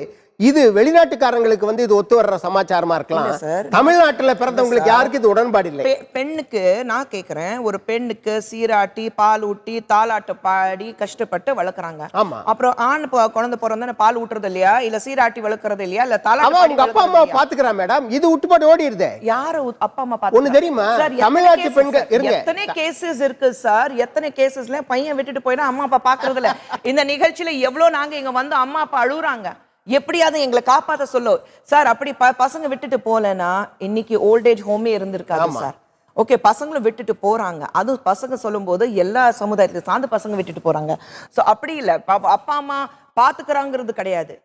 இது வெளிநாட்டுக்காரங்களுக்கு வந்து இது ஒத்து வர்ற சமாச்சாரமா இருக்கலாம். இல்ல சார். தமிழ்நாட்டுல பிறந்தவங்களுக்கு யாருக்கு இது உடன்பாடு இல்லை. பெண்ணுக்கு நான் கேக்குறேன், ஒரு பெண்ணுக்கு சீராட்டி பால் ஊட்டி தாலாட்டு பாடி கஷ்டப்பட்டு வளர்க்குறாங்க. ஆமா. அப்புறம் ஆண் குழந்தை பிறந்தா பால் ஊட்டுறது இல்லையா, இல்ல சீராட்டி வளர்க்கறது இல்லையா, இல்ல தாலாட்டு அவன் பாடி அவங்க அப்பா அம்மா வளர்க்கறது இல்லையா? பாத்துக்கிறான் மேடம், இது விட்டுப்பாட்டு ஓடிடுதே. யாரு அப்பா அம்மா பாத்து ஒண்ணு தெரியுமா? சார், எத்தனை தமிழ்நாட்டு cases பெண்கள் சார்? இருங்க. எத்தனை கேசஸ் இருக்கு சார், எத்தனை கேசஸ்ல பையன் விட்டுட்டு போயினா அம்மா அப்பா பாக்குறது இல்ல. இந்த நிகழ்ச்சியில எவ்வளவு நாங்க இங்க வந்து அம்மா அப்பா அழுகுறாங்க, எப்படியாவது எங்களை காப்பாத்த சொல்லு சார். அப்படி பசங்க விட்டுட்டு போலனா இன்னைக்கு ஓல்டேஜ் ஹோமே இருந்திருக்காது சார். ஓகே, பசங்களை விட்டுட்டு போறாங்க, அதுவும் பசங்க சொல்லும்போது எல்லா சமுதாயத்தை சார்ந்த பசங்க விட்டுட்டு போறாங்க. ஸோ அப்படி இல்லை, அப்பா அம்மா பாத்துக்கிறாங்கிறது கிடையாது.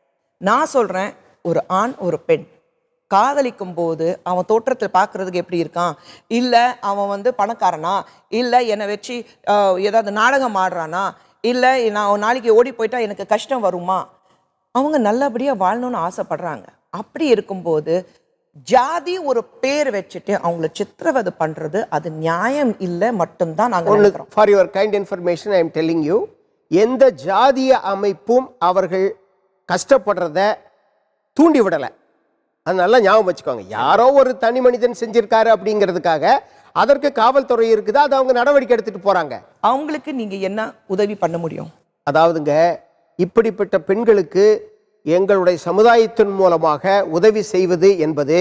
நான் சொல்றேன், ஒரு ஆண் ஒரு பெண் காதலிக்கும் போது அவன் தோற்றத்தில் பார்க்கறதுக்கு எப்படி இருக்கான், இல்லை அவன் வந்து பணக்காரனா, இல்லை என்னை வச்சு ஏதாவது நாடகம் ஆடுறானா, இல்லை நான் நாளைக்கு ஓடி போயிட்டா எனக்கு கஷ்டம் வருமா, அவங்க நல்லபடியாக வாழணும்னு ஆசைப்படுறாங்க. அப்படி இருக்கும்போது ஜாதி ஒரு பேர் வச்சுட்டு அவங்கள சித்திரவதை பண்றது அது நியாயம் இல்லை மட்டும்தான் நாங்கள் நினைக்கிறோம். For your kind information I am telling you, எந்த ஜாதிய அமைப்பும் அவர்கள் கஷ்டப்படுறத தூண்டி விடலை. அது நல்லா ஞாபகம் வச்சுக்கோங்க. யாரோ ஒரு தனி மனிதன் செஞ்சிருக்காரு அப்படிங்கிறதுக்காக அதற்கு காவல்துறை இருக்குது, அது அவங்க நடவடிக்கை எடுத்துட்டு போறாங்க. அவங்களுக்கு நீங்க என்ன உதவி பண்ண முடியும்? அதாவதுங்க, இப்படிப்பட்ட பெண்களுக்கு எங்களுடைய சமுதாயத்தின் மூலமாக உதவி செய்வது என்பது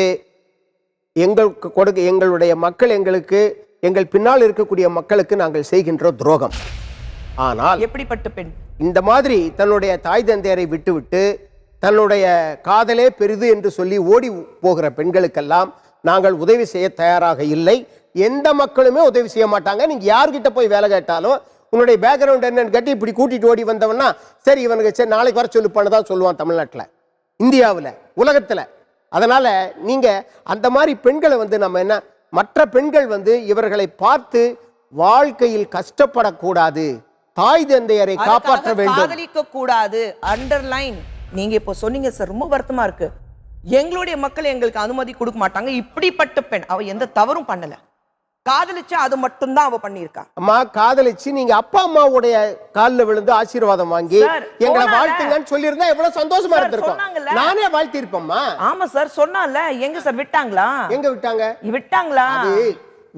எங்களுடைய மக்கள் எங்கள் பின்னால் இருக்கக்கூடிய மக்களுக்கு நாங்கள் செய்கின்ற துரோகம். ஆனால் எப்படிப்பட்ட பெண் இந்த மாதிரி தன்னுடைய தாய் தந்தையரை விட்டுவிட்டு தன்னுடைய காதலே பெரிது என்று சொல்லி ஓடி போகிற பெண்களுக்கெல்லாம் நாங்கள் உதவி செய்ய தயாராக இல்லை. எந்த மக்களுமே உதவி செய்ய மாட்டாங்க. நீங்க யார்கிட்ட போய் வேலை கேட்டாலும் உன்னுடைய பேக்ரவுண்ட் என்னன்னு கேட்டு இப்படி கூட்டிட்டு ஓடி வந்தவன்னா சரி இவனுக்கு சரி நாளைக்கு வர சொல்லுப்பான்னு தான் சொல்லுவான் தமிழ்நாட்டில், இந்தியாவில், உலகத்தில். அதனால நீங்க அந்த மாதிரி பெண்களை வந்து நம்ம என்ன, மற்ற பெண்கள் வந்து இவர்களை பார்த்து வாழ்க்கையில் கஷ்டப்படக்கூடாது, தாய் தந்தையரை காப்பாற்ற வேண்டும். காதலிக்க கூடாது. அண்டர்லைன் நீங்க இப்போ சொன்னீங்க சார், ரொம்ப வருத்தமா இருக்கு. எங்களுடைய மக்கள் எங்களுக்கு அனுமதி கொடுக்க மாட்டாங்க. இப்படிப்பட்ட பெண் அவ எந்த தவறும் பண்ணல, காதலிச்சா அது மட்டும்தான் அவ பண்ணிருக்கா. அம்மா காதலிச்சு நீங்க அப்பா அம்மாவுடைய காலில் விழுந்து ஆசீர்வாதம் வாங்கி எங்களை வாழ்த்துங்கன்னு சொல்லியிருந்தா எவ்வளவு சந்தோஷமா இருந்திருக்கும். நானே வாழ்த்தி இருப்பேம்மா. ஆமா சார், சொன்னால. எங்க சார் விட்டாங்களா? எங்க விட்டாங்க? விட்டாங்களா? அது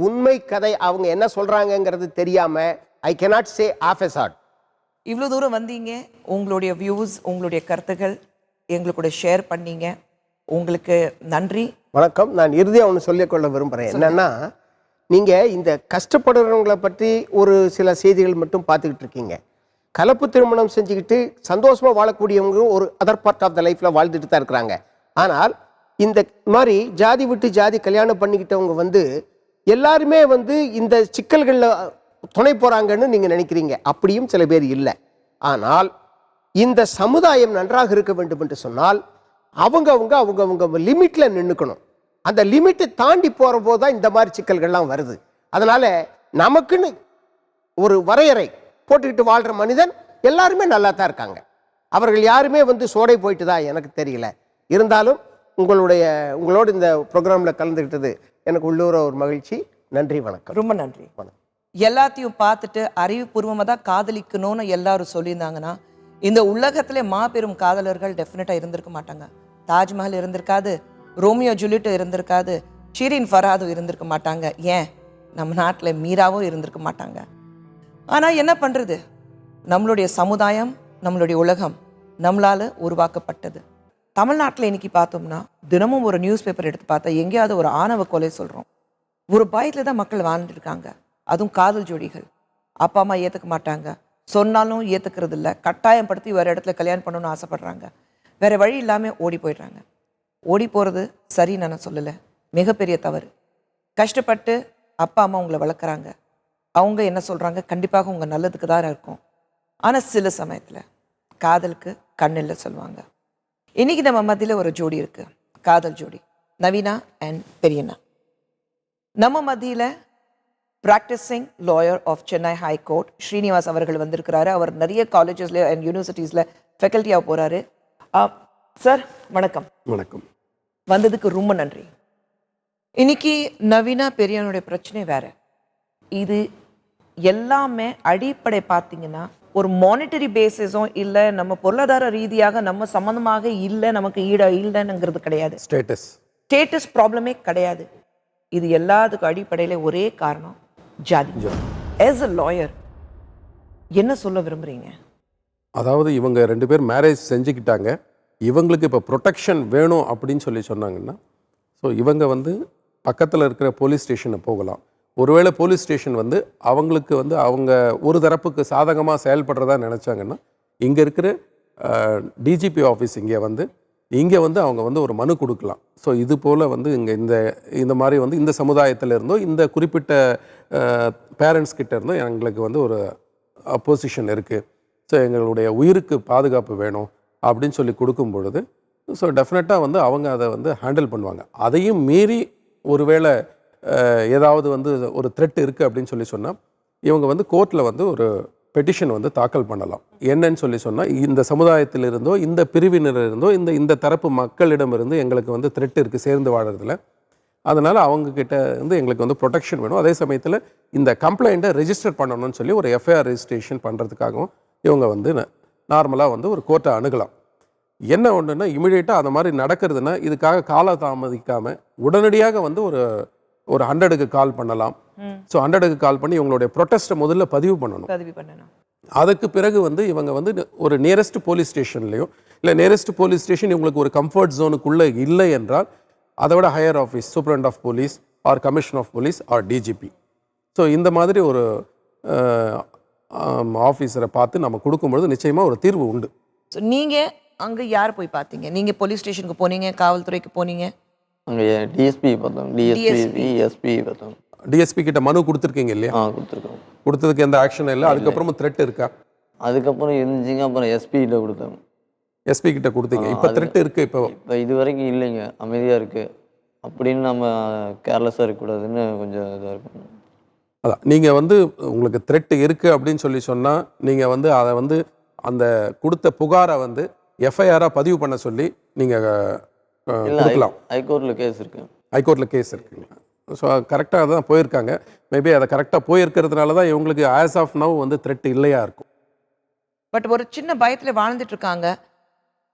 உண்மை கதை. அவங்க என்ன சொல்றாங்கங்கிறது தெரியாம ஐ cannot say half a word. இவ்வளவு தூரம் வந்தீங்க, உங்களுடைய வியூஸ் உங்களுடைய கருத்துக்கள் எங்களுக்கு கூட ஷேர் பண்ணீங்க, உங்களுக்கு நன்றி. வணக்கம். நான் இறுதியாக ஒன்று சொல்லிக்கொள்ள விரும்புகிறேன். என்னன்னா, நீங்கள் இந்த கஷ்டப்படுறவங்களை பற்றி ஒரு சில செய்திகள் மட்டும் பார்த்துக்கிட்டு இருக்கீங்க. கலப்பு திருமணம் செஞ்சுக்கிட்டு சந்தோஷமாக வாழக்கூடியவங்க ஒரு அதர் பார்ட் ஆஃப் த லைஃப்பில் வாழ்ந்துட்டு தான் இருக்கிறாங்க. ஆனால் இந்த மாதிரி ஜாதி விட்டு ஜாதி கல்யாணம் பண்ணிக்கிட்டவங்க வந்து எல்லாருமே வந்து இந்த சிக்கல்களில் துணை போகிறாங்கன்னு நீங்கள் நினைக்கிறீங்க. அப்படியும் சில பேர் இல்லை. ஆனால் இந்த சமுதாயம் நன்றாக இருக்க வேண்டும் என்று சொன்னால் அவங்க லிமிட்ல நின்றுக்கணும். அந்த லிமிட்டை தாண்டி போற போது தான் இந்த மாதிரி சிக்கல்கள்லாம் வருது. அதனால நமக்குன்னு ஒரு வரையறை போட்டுக்கிட்டு வாழ்ற மனிதன் எல்லாருமே நல்லா தான் இருக்காங்க. அவர்கள் யாருமே வந்து சோடை போயிட்டு தான் எனக்கு தெரியல. இருந்தாலும் உங்களோட இந்த ப்ரோக்ராம்ல கலந்துக்கிட்டது எனக்கு உள்ளூர ஒரு மகிழ்ச்சி. நன்றி, வணக்கம். ரொம்ப நன்றி. எல்லாத்தையும் பார்த்துட்டு அறிவுபூர்வமாக தான் காதலிக்கணும்னு எல்லாரும் சொல்லியிருந்தாங்கன்னா இந்த உலகத்திலே மாபெரும் காதலர்கள் டெஃபினட்டாக இருந்திருக்க மாட்டாங்க. தாஜ்மஹல் இருந்திருக்காது, ரோமியோ ஜூலியட் இருந்திருக்காது, ஷிரின் ஃபராதும் இருந்திருக்க மாட்டாங்க, ஏன் நம்ம நாட்டில் மீராவும் இருந்திருக்க மாட்டாங்க. ஆனால் என்ன பண்ணுறது, நம்மளுடைய சமுதாயம், நம்மளுடைய உலகம் நம்மளால உருவாக்கப்பட்டது. தமிழ்நாட்டில் இன்னைக்கு பார்த்தோம்னா தினமும் ஒரு நியூஸ் பேப்பர் எடுத்து பார்த்தா எங்கேயாவது ஒரு ஆணவ கொலை சொல்கிறோம். ஒரு பயத்தில் தான் மக்கள் வாழ்ந்துருக்காங்க. அதுவும் காதல் ஜோடிகள். அப்பா அம்மா ஏற்றுக்க மாட்டாங்க, சொன்னாலும் ஏற்றுக்கிறது இல்லை, கட்டாயப்படுத்தி வேறு இடத்துல கல்யாணம் பண்ணணும்னு ஆசைப்படுறாங்க. வேறு வழி இல்லாமல் ஓடி போயிடுறாங்க. ஓடி போகிறது சரின்னு நான் சொல்லலை, மிகப்பெரிய தவறு. கஷ்டப்பட்டு அப்பா அம்மா உங்களை வளர்க்குறாங்க, அவங்க என்ன சொல்கிறாங்க, கண்டிப்பாக உங்கள் நல்லதுக்கு தான் இருக்கும். ஆனால் சில சமயத்தில் காதலுக்கு கண்ணில் சொல்லுவாங்க. இன்றைக்கி நம்ம மத்தியில் ஒரு ஜோடி இருக்குது, காதல் ஜோடி, நவீனா அண்ட் பெரியண்ணா. நம்ம மத்தியில் practising lawyer of Chennai high court Srinivas அவர்கள் வந்திருக்கிறாரு. அவர் நிறைய காலேஜஸில் அண்ட் யூனிவர்சிட்டிஸில் ஃபேக்கல்ட்டியாக போகிறாரு. சார் வணக்கம். வணக்கம். வந்ததுக்கு ரொம்ப நன்றி. இன்னைக்கு நவீனா பெரியனுடைய பிரச்சனை வேற. இது எல்லாமே அடிப்படை பார்த்தீங்கன்னா ஒரு மானிட்டரி பேசிஸும் இல்லை, நம்ம பொருளாதார ரீதியாக நம்ம சம்மந்தமாக இல்லை, நமக்கு இல்லைன்னுங்கிறது கிடையாது. ஸ்டேட்டஸ் ப்ராப்ளமே கிடையாது. இது எல்லாத்துக்கும் அடிப்படையில் ஒரே காரணம் ஜாதி. as a lawyer என்ன சொல்ல விரும்புறீங்க? அதாவது இவங்க 2 பேர் மேரேஜ் செஞ்சுக்கிட்டாங்க, இவங்களுக்கு இப்போ ப்ரொடெக்ஷன் வேணும் அப்படின்னு சொன்னாங்கன்னா, ஸோ இவங்க வந்து பக்கத்தில் இருக்கிற போலீஸ் ஸ்டேஷனை போகலாம். ஒருவேளை போலீஸ் ஸ்டேஷன் வந்து அவங்களுக்கு வந்து அவங்க ஒரு தரப்புக்கு சாதகமாக செயல்படுறதா நினச்சாங்கன்னா, இங்கே இருக்கிற டிஜிபி ஆஃபீஸ் இங்கே வந்து அவங்க வந்து ஒரு மனு கொடுக்கலாம். ஸோ இது போல் வந்து இங்கே இந்த மாதிரி வந்து இந்த சமுதாயத்தில் இருந்தோ இந்த குறிப்பிட்ட பேரண்ட்ஸ் கிட்ட இருந்தோ எங்களுக்கு வந்து ஒரு அப்போசிஷன் இருக்குது, ஸோ எங்களுடைய உயிருக்கு பாதுகாப்பு வேணும் அப்படின்னு சொல்லி கொடுக்கும் பொழுது ஸோ டெஃபினட்டாக வந்து அவங்க அதை வந்து ஹேண்டில் பண்ணுவாங்க. அதையும் மீறி ஒருவேளை ஏதாவது வந்து ஒரு த்ரெட் இருக்குது அப்படின்னு சொன்னால் இவங்க வந்து கோர்ட்டில் வந்து ஒரு பெட்டிஷன் வந்து தாக்கல் பண்ணலாம். என்னன்னு சொன்னால் இந்த சமுதாயத்திலிருந்தோ இந்த பிரிவினரிலிருந்தோ இந்த தரப்பு மக்களிடமிருந்து எங்களுக்கு வந்து த்ரெட் இருக்குது சேர்ந்து வாழறதுல, அதனால் அவங்கக்கிட்ட வந்து எங்களுக்கு வந்து ப்ரொடெக்ஷன் வேணும். அதே சமயத்தில் இந்த கம்ப்ளைண்ட்டை ரெஜிஸ்டர் பண்ணணும்னு சொல்லி ஒரு எஃப்ஐஆர் ரெஜிஸ்ட்ரேஷன் பண்ணுறதுக்காகவும் இவங்க வந்து நார்மலாக வந்து ஒரு கோர்ட்டை அணுகலாம். என்ன ஒன்றுன்னா இமிடியேட்டாக அந்த மாதிரி நடக்கிறதுனா இதுக்காக கால தாமதிக்காமல் உடனடியாக வந்து ஒரு 100க்கு கால் பண்ணலாம். ஸோ 100க்கு கால் பண்ணி இவங்களுடைய ப்ரொட்டஸ்ட்டை முதல்ல பதிவு பண்ணணும். அதுக்கு பிறகு வந்து இவங்க வந்து ஒரு நியரஸ்ட் போலீஸ் ஸ்டேஷன்லையோ இல்லை நியரஸ்ட் போலீஸ் ஸ்டேஷன் இவங்களுக்கு ஒரு கம்ஃபர்ட் ஜோனுக்குள்ளே இல்லை என்றால் அதை விட higher office, superintendent of police or commissioner of police or DGP, so இந்த மாதிரி ஒரு ஆஃபீஸரை பார்த்து நம்ம கொடுக்கும்பொழுது நிச்சயமாக ஒரு தீர்வு உண்டு. ஸோ நீங்கள் அங்கே யார் போய் பார்த்தீங்க? நீங்கள் போலீஸ் ஸ்டேஷனுக்கு போனீங்க, காவல்துறைக்கு போனீங்க? அங்கே டிஎஸ்பி பார்த்தோம், எஸ்பி பார்த்தோம். டிஎஸ்பி கிட்ட மனு கொடுத்துருக்கீங்க இல்லையா? கொடுத்துருக்கோம். கொடுத்ததுக்கு எந்த ஆக்ஷன் இல்லை. அதுக்கப்புறமும் த்ரெட் இருக்கா? அதுக்கப்புறம் இருந்துச்சுங்க. அப்புறம் எஸ்பி கிட்ட கொடுத்தோம். எஸ்பி கிட்ட கொடுத்தீங்க. இப்போ த்ரெட் இருக்குது? இப்போ இது வரைக்கும் இல்லைங்க, அமைதியாக இருக்குது. அப்படின்னு நம்ம கேர்லெஸ்ஸாக இருக்கக்கூடாதுன்னு கொஞ்சம் இதாக இருக்கும். அதான் நீங்கள் வந்து உங்களுக்கு த்ரெட் இருக்குது அப்படின்னு சொன்னால் நீங்கள் வந்து அதை வந்து அந்த கொடுத்த புகாரை வந்து எஃப்ஐஆராக பதிவு பண்ண சொல்லி நீங்கள் கொடுக்கலாம். ஹைகோர்ட்டில் கேஸ் இருக்குது. ஹைகோர்ட்டில் கேஸ் இருக்குங்களா? ஸோ கரெக்டாக தான் போயிருக்காங்க. மேபி அதை கரெக்டாக போயிருக்கிறதுனால தான் இவங்களுக்கு ஆஸ் ஆஃப் நவ் வந்து த்ரெட் இல்லையா இருக்கும். பட் ஒரு சின்ன பயத்தில் வாழ்ந்துட்டு இருக்காங்க.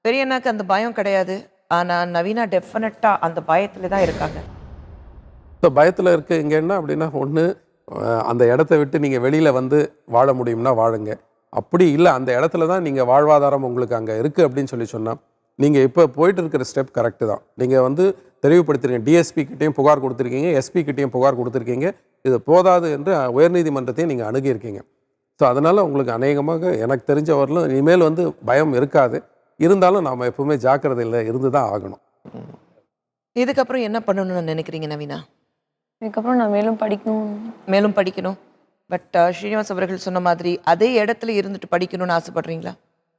பெரியண்ணாக்கு அந்த பயம் கிடையாது, ஆனால் நவீனா டெஃபினட்டாக அந்த பயத்தில் தான் இருக்காங்க. ஸோ பயத்தில் இங்கே என்ன அப்படின்னா, ஒன்று அந்த இடத்த விட்டு நீங்கள் வெளியில் வந்து வாழ முடியும்னா வாழுங்க. அப்படி இல்லை அந்த இடத்துல தான் நீங்கள் வாழ்வாதாரம் உங்களுக்கு அங்கே இருக்குது அப்படின்னு சொன்னால் நீங்கள் இப்போ போயிட்டு இருக்கிற ஸ்டெப் கரெக்டு தான். நீங்கள் வந்து தெளிவுபடுத்திருக்கீங்க, டிஎஸ்பி கிட்டேயும் புகார் கொடுத்துருக்கீங்க, எஸ்பி கிட்டேயும் புகார் கொடுத்துருக்கீங்க. இது போதாது என்று உயர்நீதிமன்றத்தையும் நீங்கள் அணுகியிருக்கீங்க. ஸோ அதனால் உங்களுக்கு அநேகமாக எனக்கு தெரிஞ்ச வரலும் இனிமேல் வந்து பயம் இருக்காது. இருந்தாலும் நாம் எப்பவுமே ஜாக்கிரதையில் இருந்து தான் ஆகணும். இதுக்கப்புறம் என்ன பண்ணணும்னு நினைக்கிறீங்க நவீனா? இதுக்கப்புறம் நான் மேலும் படிக்கணும். பட் ஸ்ரீனிவாஸ் அவர்கள் சொன்ன மாதிரி அதே இடத்துல இருந்துட்டு படிக்கணும்னு ஆசைப்படுறீங்களா?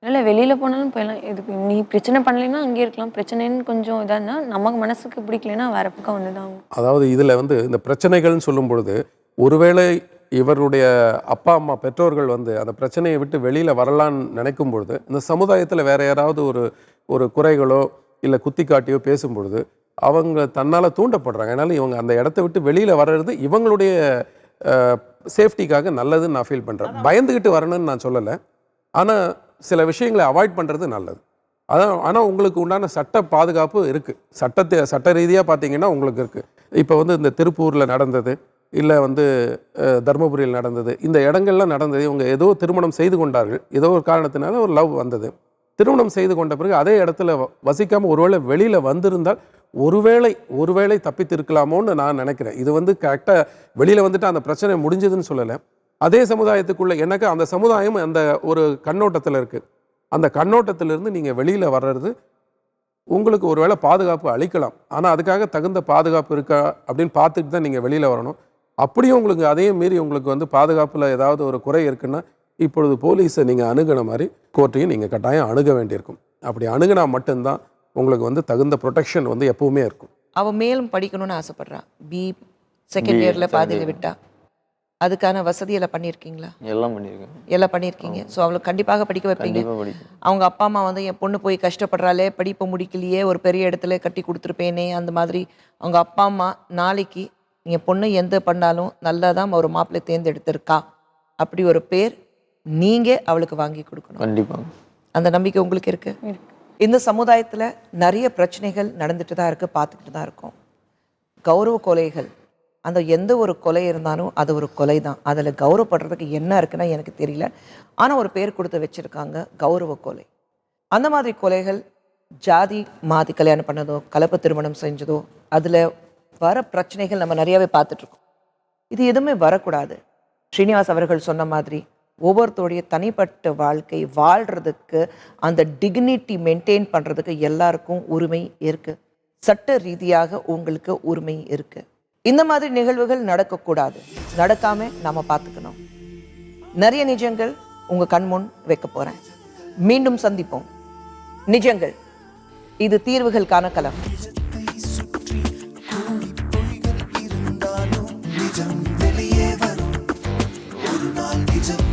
இல்லை, வெளியில் போனாலும் போயிடலாம். இதுக்கு நீ பிரச்சனை பண்ணலைன்னா அங்கே இருக்கலாம். பிரச்சனைன்னு கொஞ்சம் இதானா நமக்கு மனசுக்கு பிடிக்கலைன்னா வேற பக்கம் வந்து தான். அதாவது இதில் வந்து இந்த பிரச்சனைகள்னு சொல்லும் பொழுது ஒருவேளை இவருடைய அப்பா அம்மா பெற்றோர்கள் வந்து அந்த பிரச்சனையை விட்டு வெளியில் வரலான்னு நினைக்கும் பொழுது இந்த சமுதாயத்தில் வேற யாராவது ஒரு குறைகளோ இல்லை குத்தி காட்டியோ பேசும் பொழுது அவங்க தன்னால் தூண்டப்படுறாங்க. அதனால இவங்க அந்த இடத்த விட்டு வெளியில் வர்றது இவங்களுடைய சேஃப்டிக்காக நல்லதுன்னு நான் ஃபீல் பண்ணுறேன். பயந்துக்கிட்டு வரணும்னு நான் சொல்லலை, ஆனால் சில விஷயங்களை அவாய்ட் பண்ணுறது நல்லது. அதான். ஆனால் உங்களுக்கு உண்டான சட்ட பாதுகாப்பு இருக்குது. சட்ட ரீதியாக பார்த்தீங்கன்னா உங்களுக்கு இருக்குது. இப்போ வந்து இந்த திருப்பூரில் நடந்தது, இல்லை வந்து தர்மபுரியில் நடந்தது, இந்த இடங்கள்லாம் நடந்தது. இவங்க ஏதோ திருமணம் செய்து கொண்டார்கள், ஏதோ ஒரு காரணத்தினால ஒரு லவ் வந்தது. திருமணம் செய்து கொண்ட பிறகு அதே இடத்துல வசிக்காமல் ஒருவேளை வெளியில் வந்திருந்தால் ஒருவேளை தப்பித்திருக்கலாமோன்னு நான் நினைக்கிறேன். இது வந்து கரெக்டாக வெளியில் வந்துட்டு அந்த பிரச்சனை முடிஞ்சதுன்னு சொல்லலை. அதே சமுதாயத்துக்குள்ளே எனக்கு அந்த சமுதாயம் அந்த ஒரு கண்ணோட்டத்தில் இருக்குது. அந்த கண்ணோட்டத்திலிருந்து நீங்கள் வெளியில் வர்றது உங்களுக்கு ஒருவேளை பாதுகாப்பு அளிக்கலாம். ஆனால் அதுக்காக தகுந்த பாதுகாப்பு இருக்கா அப்படின்னு பார்த்துட்டு தான் நீங்கள் வெளியில் வரணும். அப்படியும் உங்களுக்கு அதையும் மீறி உங்களுக்கு வந்து பாதுகாப்பில் ஏதாவது ஒரு குறை இருக்குன்னா இப்பொழுது போலீஸை நீங்கள் அணுகின மாதிரி கோர்ட்டையும் நீங்கள் கட்டாயம் அணுக வேண்டியிருக்கும். அப்படி அணுகினா மட்டும்தான் உங்களுக்கு வந்து தகுந்த ப்ரொடெக்ஷன் வந்து எப்பவுமே இருக்கும். அவள் மேலும் படிக்கணும்னு ஆசைப்பட்றான். செகண்ட் இயரில் பாதியில் விட்டா அதுக்கான வசதியெல்லாம் பண்ணியிருக்கீங்களா? எல்லாம் பண்ணியிருக்கேன். எல்லாம் பண்ணியிருக்கீங்க. ஸோ அவளுக்கு கண்டிப்பாக படிக்க வைப்பீங்க. கண்டிப்பாக படிக்கும். அவங்க அப்பா அம்மா வந்து என் பொண்ணு போய் கஷ்டப்படுறாளே, படிப்பை முடிக்கலையே, ஒரு பெரிய இடத்துல கட்டி கொடுத்துருப்பேனே, அந்த மாதிரி அவங்க அப்பா அம்மா நாளைக்கு என் பொண்ணு எந்த பண்ணாலும் நல்லா தான் ஒரு மாப்பிள்ளை தேர்ந்தெடுத்திருக்கா அப்படி ஒரு பேர் நீங்கள் அவளுக்கு வாங்கி கொடுக்கணும். கண்டிப்பாக. அந்த நம்பிக்கை உங்களுக்கு இருக்கு? இந்த சமுதாயத்தில் நிறைய பிரச்சனைகள் நடந்துட்டு தான் இருக்குது, பார்த்துக்கிட்டு தான் இருக்கோம். கௌரவ கொலைகள், அந்த எந்த ஒரு கொலை இருந்தாலும் அது ஒரு கொலை தான். அதில் கௌரவப்படுறதுக்கு என்ன இருக்குன்னா எனக்கு தெரியல. ஆனால் ஒரு பேர் கொடுத்து வச்சுருக்காங்க, கௌரவ கொலை. அந்த மாதிரி கொலைகள் ஜாதி மாதி கல்யாணம் பண்ணதோ, கலப்பு திருமணம் செஞ்சதோ, அதில் வர பிரச்சனைகள் நம்ம நிறையாவே பார்த்துட்ருக்கோம். இது எதுவுமே வரக்கூடாது. ஸ்ரீனிவாஸ் அவர்கள் சொன்ன மாதிரி ஒவ்வொருத்தருடைய தனிப்பட்ட வாழ்க்கை வாழ்கிறதுக்கு, அந்த டிக்னிட்டி மெயின்டைன் பண்ணுறதுக்கு எல்லாருக்கும் உரிமை இருக்குது. சட்ட ரீதியாக உங்களுக்கு உரிமை இருக்குது. இந்த மாதிரி நிகழ்வுகள் நடக்கக்கூடாது. நடக்காம நாம பார்த்துக்கணும். நிறைய நிஜங்கள் உங்க கண்முன் வைக்க போறேன். மீண்டும் சந்திப்போம். நிஜங்கள், இது தீர்வுகளுக்கான களம். நிஜத்தை சுற்றி கோடி பொய்கள் இருந்தாலும் நிஜம் வெளியே வரும். ஒரு நாள் நிஜம்